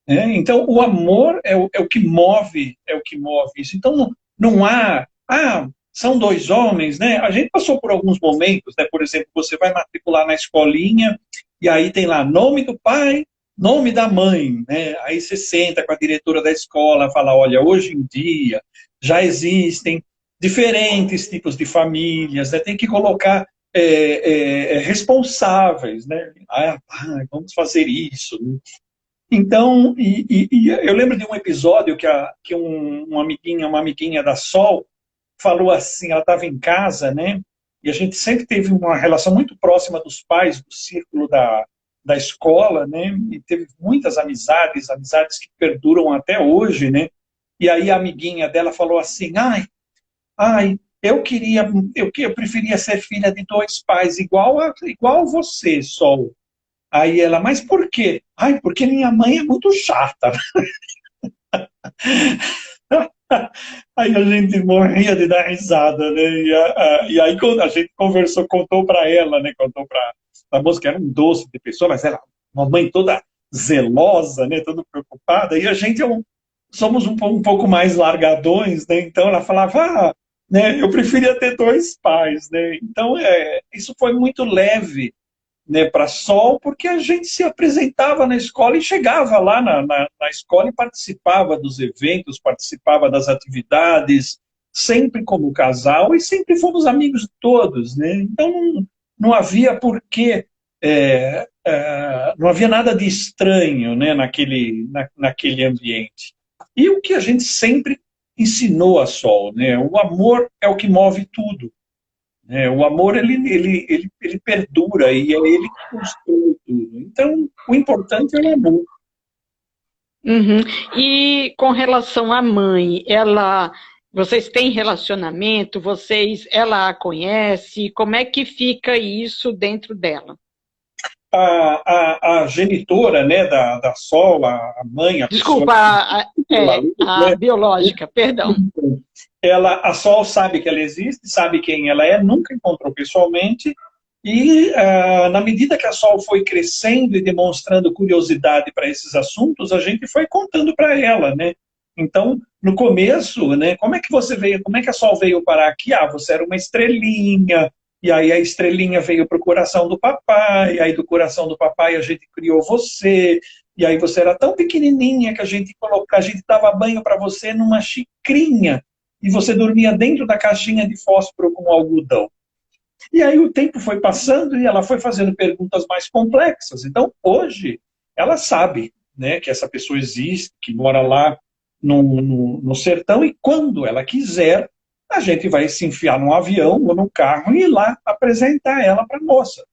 Né? Então, o amor é o que move, isso. Então, não há... são dois homens, né? A gente passou por alguns momentos, né? Por exemplo, você vai matricular na escolinha, e aí tem lá nome do pai, nome da mãe, né? Aí você senta com a diretora da escola, fala, olha, hoje em dia já existem diferentes tipos de famílias, né? Tem que colocar responsáveis, né? Vamos fazer isso, né? Então, eu lembro de um episódio que uma amiguinha da Sol falou assim, ela estava em casa, né? E a gente sempre teve uma relação muito próxima dos pais, do círculo da escola, né? E teve muitas amizades que perduram até hoje, né? E aí a amiguinha dela falou assim, eu preferia ser filha de dois pais, igual você, Sol. Aí ela, mas por quê? Porque minha mãe é muito chata. Aí a gente morria de dar risada, né? E aí quando a gente conversou, contou para ela, né? Contou para a moça que era um doce de pessoa, mas ela, uma mãe toda zelosa, né? Toda preocupada. E a gente somos um pouco mais largadões, né? Então ela falava, né? Eu preferia ter dois pais, né? Então isso foi muito leve, né, para Sol, porque a gente se apresentava na escola e chegava lá na escola e participava dos eventos, participava das atividades, sempre como casal e sempre fomos amigos todos, né? Então não havia porquê, não havia nada de estranho, né, naquele ambiente. E o que a gente sempre ensinou a Sol, né? O amor é o que move tudo. O amor, ele perdura e é ele que constrói tudo. Então, o importante é o amor. Uhum. E com relação à mãe, vocês têm relacionamento? Ela a conhece? Como é que fica isso dentro dela? A genitora, né, da Sol, a mãe, a Desculpa, a né, biológica, perdão. A Sol sabe que ela existe, sabe quem ela é, nunca encontrou pessoalmente, e na medida que a Sol foi crescendo e demonstrando curiosidade para esses assuntos, a gente foi contando para ela, né? Então, no começo, né, como é que a Sol veio parar aqui? Você era uma estrelinha, e aí a estrelinha veio para o coração do papai, e aí do coração do papai a gente criou você, e aí você era tão pequenininha que a gente dava banho para você numa xicrinha, e você dormia dentro da caixinha de fósforo com algodão. E aí o tempo foi passando e ela foi fazendo perguntas mais complexas. Então, hoje, ela sabe, né, que essa pessoa existe, que mora lá no sertão, e quando ela quiser, a gente vai se enfiar num avião ou num carro e ir lá apresentar ela para a moça.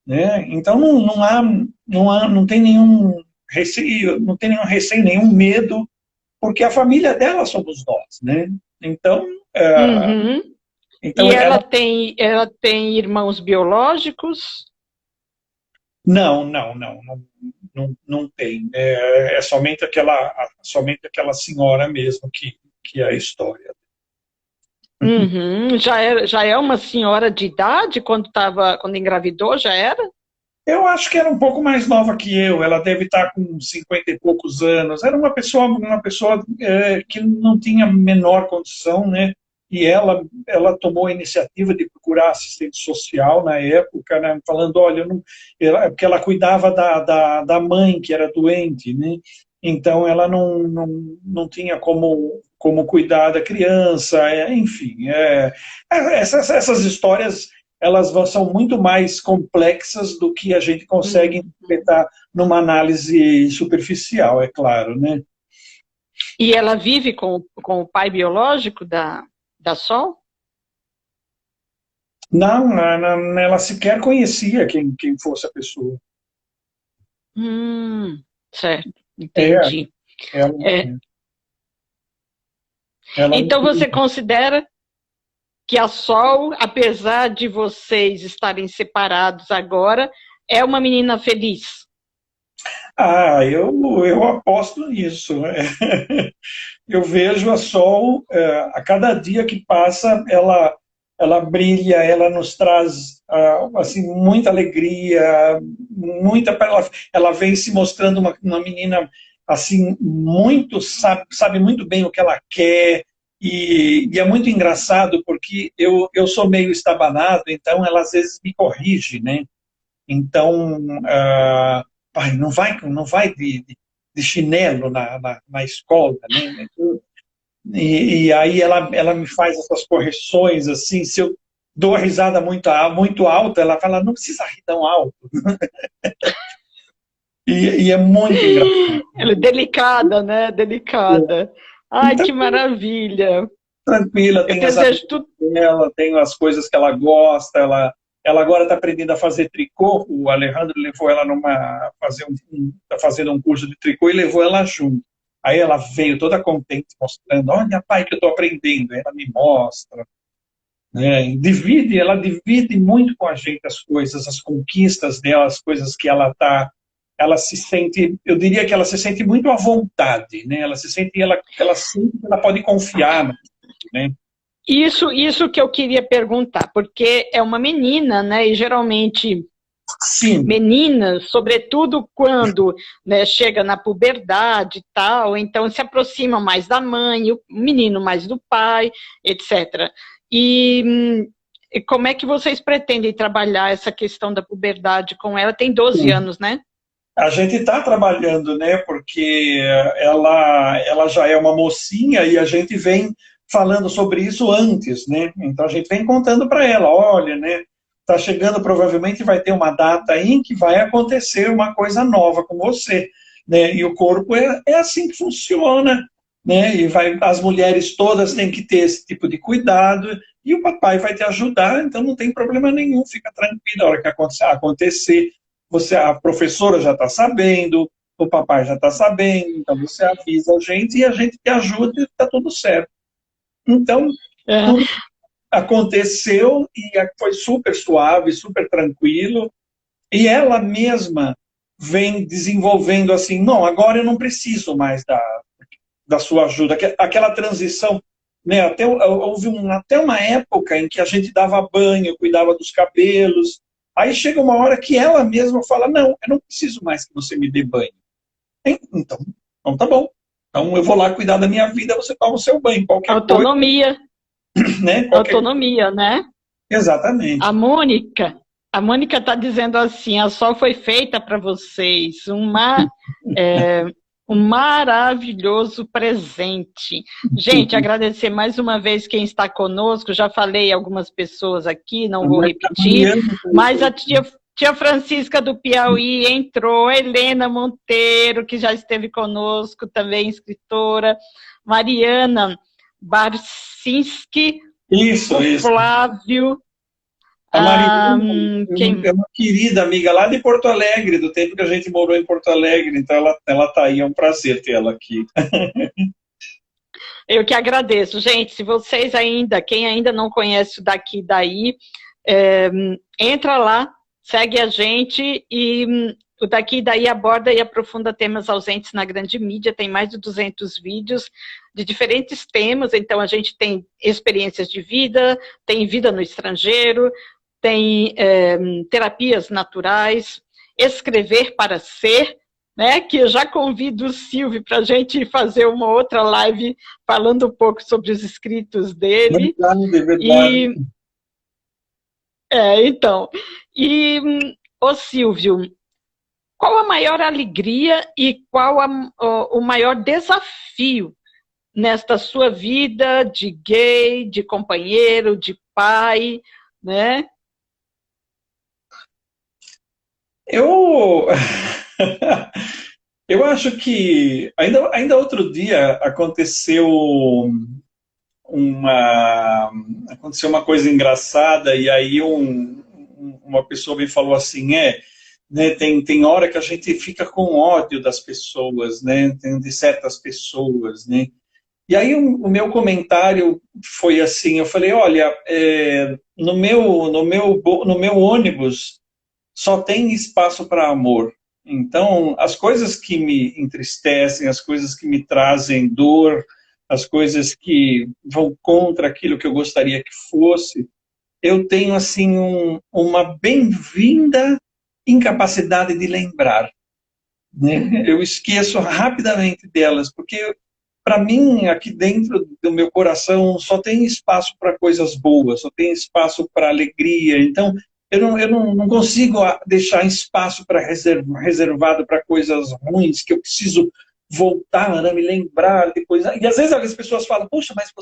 Né? Então, não tem nenhum receio, nenhum medo, porque a família dela somos nós. Né? Então, Uhum. então E ela tem irmãos biológicos? Não tem. É somente aquela senhora mesmo que é a história. Uhum. Já é uma senhora de idade quando engravidou, já era? Eu acho que era um pouco mais nova que eu, ela deve estar com 50 e poucos anos. Era uma pessoa que não tinha a menor condição, né? E ela tomou a iniciativa de procurar assistente social na época, né? Falando, olha, eu não, porque ela cuidava da mãe que era doente, né? Então ela não tinha como cuidar da criança, enfim. Essas histórias são muito mais complexas do que a gente consegue interpretar numa análise superficial, é claro, né? E ela vive com o pai biológico da Sol? Não, ela sequer conhecia quem fosse a pessoa. Certo, É, entendi. ela, É, ela então você considera que a Sol, apesar de vocês estarem separados agora, é uma menina feliz? eu aposto nisso. Eu vejo a Sol, a cada dia que passa, ela brilha, ela nos traz assim, muita alegria, ela vem se mostrando uma menina assim, sabe muito bem o que ela quer, e é muito engraçado porque eu sou meio estabanado, então ela às vezes me corrige, né? Então, pai, não vai de chinelo na escola, né? E aí ela me faz essas correções, assim, se eu dou a risada muito alta, ela fala, não precisa rir tão alto. E é muito engraçado. Ela é delicada, né? Delicada. Ai, Então, que maravilha. tranquila, Eu tem as desejo tudo. amizades dela, tem as coisas que ela gosta, ela agora está aprendendo a fazer tricô, o Alejandro levou ela tá fazendo um curso de tricô e levou ela junto. Aí ela veio toda contente, mostrando, olha, pai, que eu estou aprendendo. Ela me mostra, né? Ela divide muito com a gente as coisas, as conquistas dela, as coisas que ela se sente, eu diria que ela se sente muito à vontade, né? Ela sente que ela pode confiar, né? Isso que eu queria perguntar, porque é uma menina, né? E geralmente Sim. meninas, sobretudo quando, né, chega na puberdade e tal, então se aproxima mais da mãe, o menino mais do pai, etc. E como é que vocês pretendem trabalhar essa questão da puberdade com ela? Tem 12 anos, né? A gente está trabalhando, né? Porque ela já é uma mocinha e a gente vem falando sobre isso antes, né? Então a gente vem contando para ela, olha, né? Está chegando, provavelmente vai ter uma data aí em que vai acontecer uma coisa nova com você, né? E o corpo é assim que funciona, né? As mulheres todas têm que ter esse tipo de cuidado e o papai vai te ajudar, então não tem problema nenhum, fica tranquila, a hora que acontecer a professora já está sabendo, o papai já está sabendo, então você avisa a gente e a gente te ajuda e está tudo certo. Então, tudo aconteceu e foi super suave, super tranquilo, e ela mesma vem desenvolvendo assim, não, agora eu não preciso mais da sua ajuda. Aquela transição, né, houve até uma época em que a gente dava banho, cuidava dos cabelos. Aí chega uma hora que ela mesma fala, não, eu não preciso mais que você me dê banho. Então tá bom. Então eu vou lá cuidar da minha vida, você toma o seu banho, qualquer Autonomia. coisa. Né? Autonomia, né? Exatamente. A Mônica está dizendo assim, a Sol foi feita para vocês, um maravilhoso presente. Gente, agradecer mais uma vez quem está conosco, já falei algumas pessoas aqui, não vou repetir, mas a tia Francisca do Piauí entrou, Helena Monteiro, que já esteve conosco, também escritora, Mariana Barcinski, Isso. Flávio. A Mariana é uma querida amiga lá de Porto Alegre, do tempo que a gente morou em Porto Alegre, então ela está aí, é um prazer ter ela aqui. Eu que agradeço. Gente, se vocês quem ainda não conhece o Daqui e Daí, entra lá, segue a gente e o Daqui e Daí aborda e aprofunda temas ausentes na grande mídia, tem mais de 200 vídeos de diferentes temas, então a gente tem experiências de vida, tem vida no estrangeiro, tem terapias naturais, escrever para ser, né, que eu já convido o Silvio para a gente fazer uma outra live falando um pouco sobre os escritos dele. Verdade, verdade. Então, ô Silvio, qual a maior alegria e qual o maior desafio nesta sua vida de gay, de companheiro, de pai, né? Eu, eu acho que ainda outro dia aconteceu uma coisa engraçada e aí uma pessoa me falou assim, né, tem hora que a gente fica com ódio das pessoas, né, de certas pessoas, né. E aí o meu comentário foi assim, eu falei, olha, no meu ônibus só tem espaço para amor. Então, as coisas que me entristecem, as coisas que me trazem dor, as coisas que vão contra aquilo que eu gostaria que fosse, eu tenho assim uma bem-vinda incapacidade de lembrar, né? Eu esqueço rapidamente delas, porque para mim, aqui dentro do meu coração, só tem espaço para coisas boas, só tem espaço para alegria. Então, eu não consigo deixar espaço para reservado para coisas ruins, que eu preciso voltar, né, me lembrar depois. E às vezes as pessoas falam, poxa, mas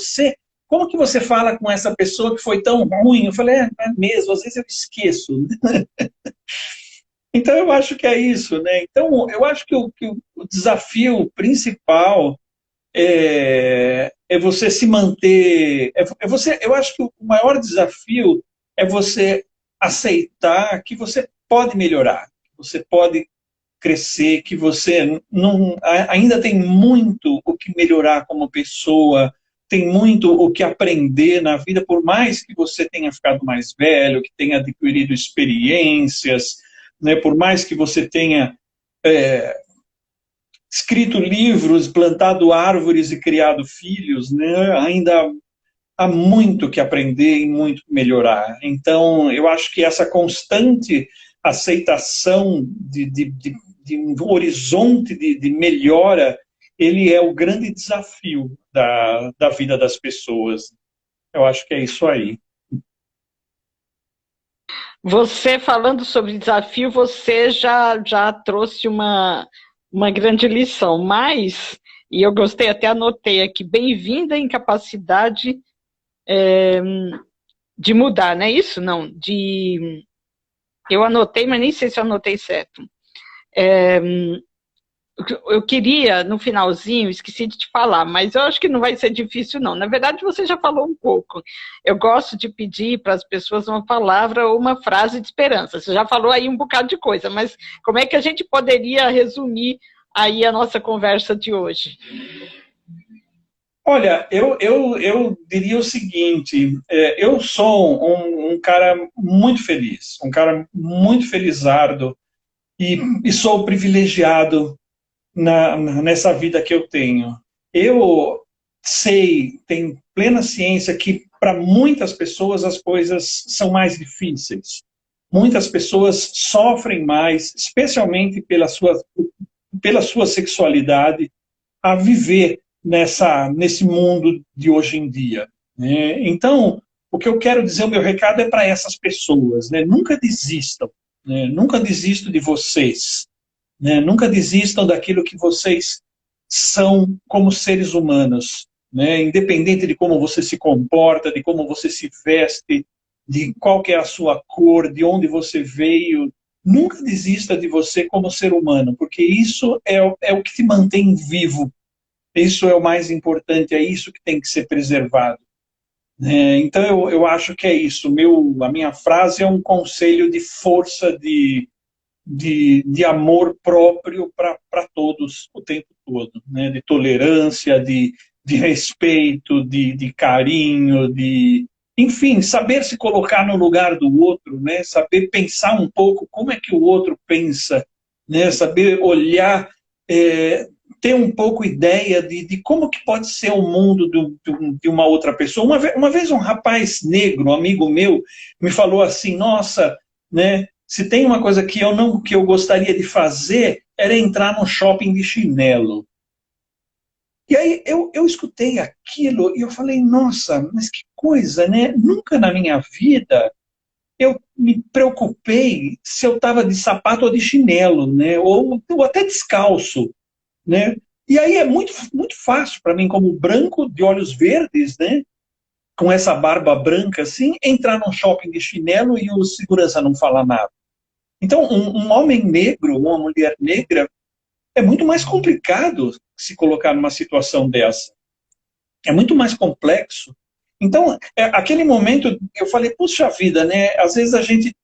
como que você fala com essa pessoa que foi tão ruim? Eu falei, é mesmo, às vezes eu esqueço. Então, eu acho que é isso, né? Então, eu acho que o desafio principal é você se manter. Eu acho que o maior desafio é você aceitar que você pode melhorar, que você pode crescer, que você ainda tem muito o que melhorar como pessoa, tem muito o que aprender na vida, por mais que você tenha ficado mais velho, que tenha adquirido experiências, né, por mais que você tenha escrito livros, plantado árvores e criado filhos, né, ainda há muito que aprender e muito que melhorar. Então, eu acho que essa constante aceitação de um horizonte de melhora, ele é o grande desafio da vida das pessoas. Eu acho que é isso aí. Você falando sobre desafio, você já trouxe uma grande lição, mas, e eu gostei, até anotei aqui, bem-vinda à incapacidade de mudar, não é isso? Não, eu anotei, mas nem sei se eu anotei certo. Eu queria, no finalzinho, esqueci de te falar, mas eu acho que não vai ser difícil, não. Na verdade, você já falou um pouco. Eu gosto de pedir para as pessoas uma palavra ou uma frase de esperança. Você já falou aí um bocado de coisa, mas como é que a gente poderia resumir aí a nossa conversa de hoje? Olha, eu diria o seguinte, eu sou um cara muito feliz, um cara muito felizardo e sou privilegiado nessa vida que eu tenho. Eu tenho plena ciência que para muitas pessoas as coisas são mais difíceis. Muitas pessoas sofrem mais, especialmente pela sua sexualidade, a viver nesse mundo de hoje em dia, né? Então, o que eu quero dizer, o meu recado é para essas pessoas, né? Nunca desistam, né? Nunca desistam de vocês, né? Nunca desistam daquilo que vocês são como seres humanos, né? Independente de como você se comporta, de como você se veste, de qual que é a sua cor, de onde você veio, nunca desista de você como ser humano, porque isso é o que te mantém vivo. Isso é o mais importante, é isso que tem que ser preservado. Então, eu acho que é isso. A minha frase é um conselho de força, de amor próprio para todos o tempo todo, né? De tolerância, de respeito, de carinho, enfim, saber se colocar no lugar do outro, né? Saber pensar um pouco como é que o outro pensa, né? Saber olhar, ter um pouco ideia de como que pode ser o mundo de uma outra pessoa. Uma vez um rapaz negro, um amigo meu, me falou assim, nossa, né? Se tem uma coisa que eu gostaria de fazer, era entrar no shopping de chinelo. E aí eu escutei aquilo e eu falei, nossa, mas que coisa, né? Nunca na minha vida eu me preocupei se eu estava de sapato ou de chinelo, né? Ou até descalço, né? E aí é muito, muito fácil para mim, como branco, de olhos verdes, né? Com essa barba branca assim, entrar num shopping de chinelo e o segurança não falar nada. Então, um homem negro, uma mulher negra, é muito mais complicado se colocar numa situação dessa. É muito mais complexo. Então, aquele momento, eu falei, puxa vida, né? Às vezes a gente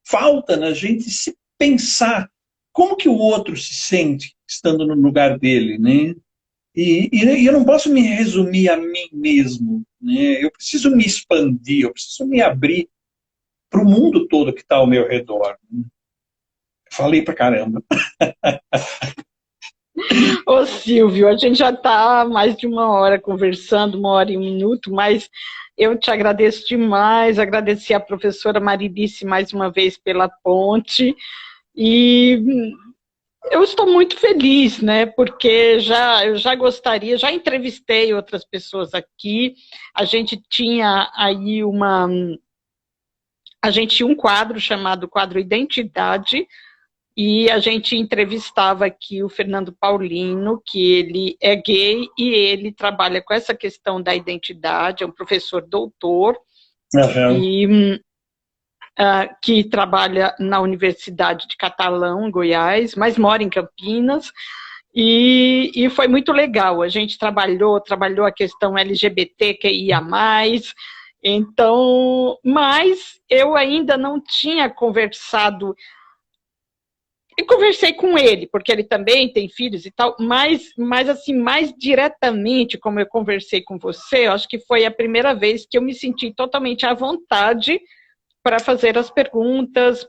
falta na gente se pensar como que o outro se sente estando no lugar dele, né? E eu não posso me resumir a mim mesmo, né? Eu preciso me expandir, eu preciso me abrir para o mundo todo que está ao meu redor. Falei pra caramba. Ô Silvio, a gente já está mais de uma hora conversando, 1 hora e 1 minuto, mas eu te agradeço demais, agradeci a professora Marilice mais uma vez pela ponte, e eu estou muito feliz, né, porque eu já gostaria, já entrevistei outras pessoas aqui, a gente tinha aí a gente tinha um quadro chamado Quadro Identidade, e a gente entrevistava aqui o Fernando Paulino, que ele é gay e ele trabalha com essa questão da identidade, é um professor doutor, e que trabalha na Universidade de Catalão, em Goiás, mas mora em Campinas, e foi muito legal. A gente trabalhou a questão LGBTQIA+, então, mas eu ainda não tinha conversado. E conversei com ele, porque ele também tem filhos e tal, mas assim, mais diretamente, como eu conversei com você, eu acho que foi a primeira vez que eu me senti totalmente à vontade para fazer as perguntas,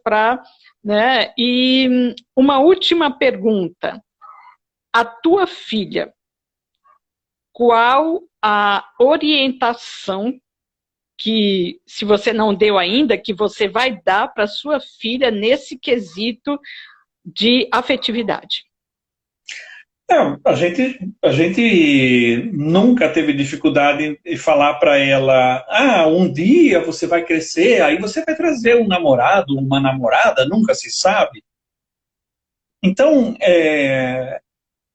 né? E uma última pergunta. A tua filha, qual a orientação que, se você não deu ainda, que você vai dar para sua filha nesse quesito de afetividade? A gente nunca teve dificuldade em falar para ela, um dia você vai crescer, aí você vai trazer um namorado, uma namorada, nunca se sabe. Então,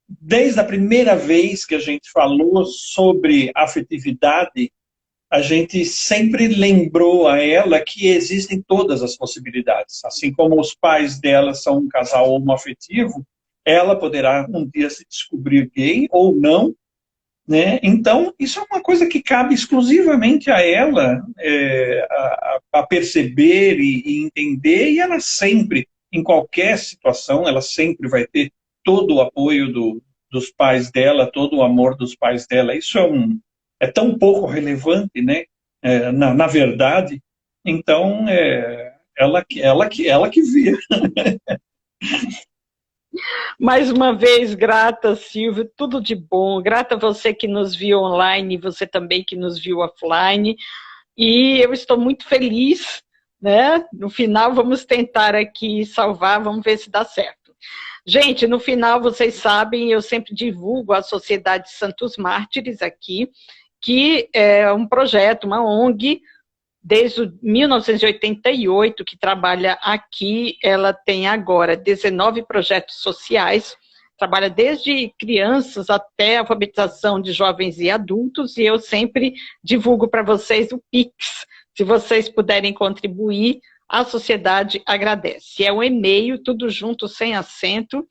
desde a primeira vez que a gente falou sobre afetividade, a gente sempre lembrou a ela que existem todas as possibilidades. Assim como os pais dela são um casal homoafetivo, ela poderá um dia se descobrir gay ou não, né? Então, isso é uma coisa que cabe exclusivamente a ela a perceber e entender, e ela sempre, em qualquer situação, ela sempre vai ter todo o apoio dos pais dela, todo o amor dos pais dela. Isso é tão pouco relevante, né? Na verdade, então ela que vê. Mais uma vez, grata, Silvio, tudo de bom. Grata a você que nos viu online e você também que nos viu offline. E eu estou muito feliz, né? No final, vamos tentar aqui salvar, vamos ver se dá certo. Gente, no final, vocês sabem, eu sempre divulgo a Sociedade Santos Mártires aqui, que é um projeto, uma ONG, desde 1988, que trabalha aqui. Ela tem agora 19 projetos sociais, trabalha desde crianças até a alfabetização de jovens e adultos, e eu sempre divulgo para vocês o Pix. Se vocês puderem contribuir, a sociedade agradece. É um e-mail, tudo junto, sem acento,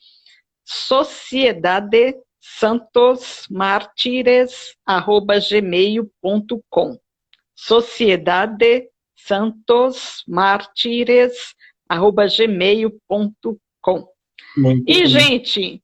sociedadesantosmartires@gmail.com. sociedadesantosmartires@gmail.com. E, gente,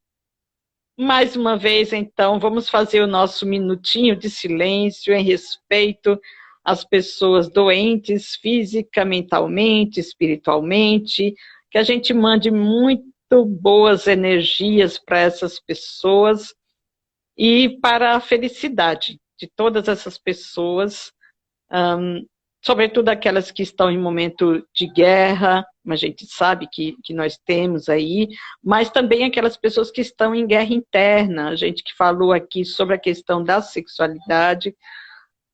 mais uma vez, então, vamos fazer o nosso minutinho de silêncio em respeito às pessoas doentes, física, mentalmente, espiritualmente, que a gente mande muito boas energias para essas pessoas e para a felicidade de todas essas pessoas, sobretudo aquelas que estão em momento de guerra, a gente sabe que nós temos aí, mas também aquelas pessoas que estão em guerra interna, a gente que falou aqui sobre a questão da sexualidade,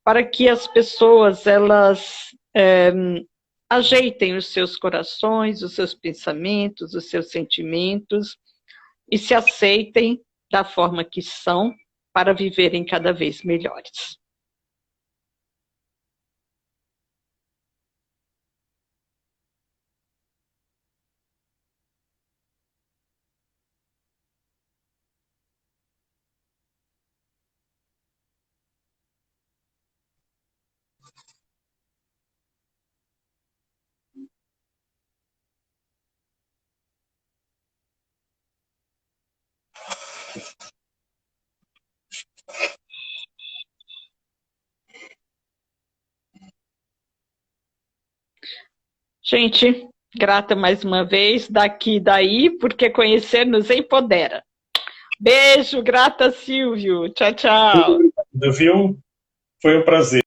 para que as pessoas, elas ajeitem os seus corações, os seus pensamentos, os seus sentimentos, e se aceitem da forma que são, para viverem cada vez melhores. Gente, grata mais uma vez, daqui e daí, porque conhecer nos empodera. Beijo, grata, Silvio. Tchau, tchau. Muito obrigado, viu? Foi um prazer.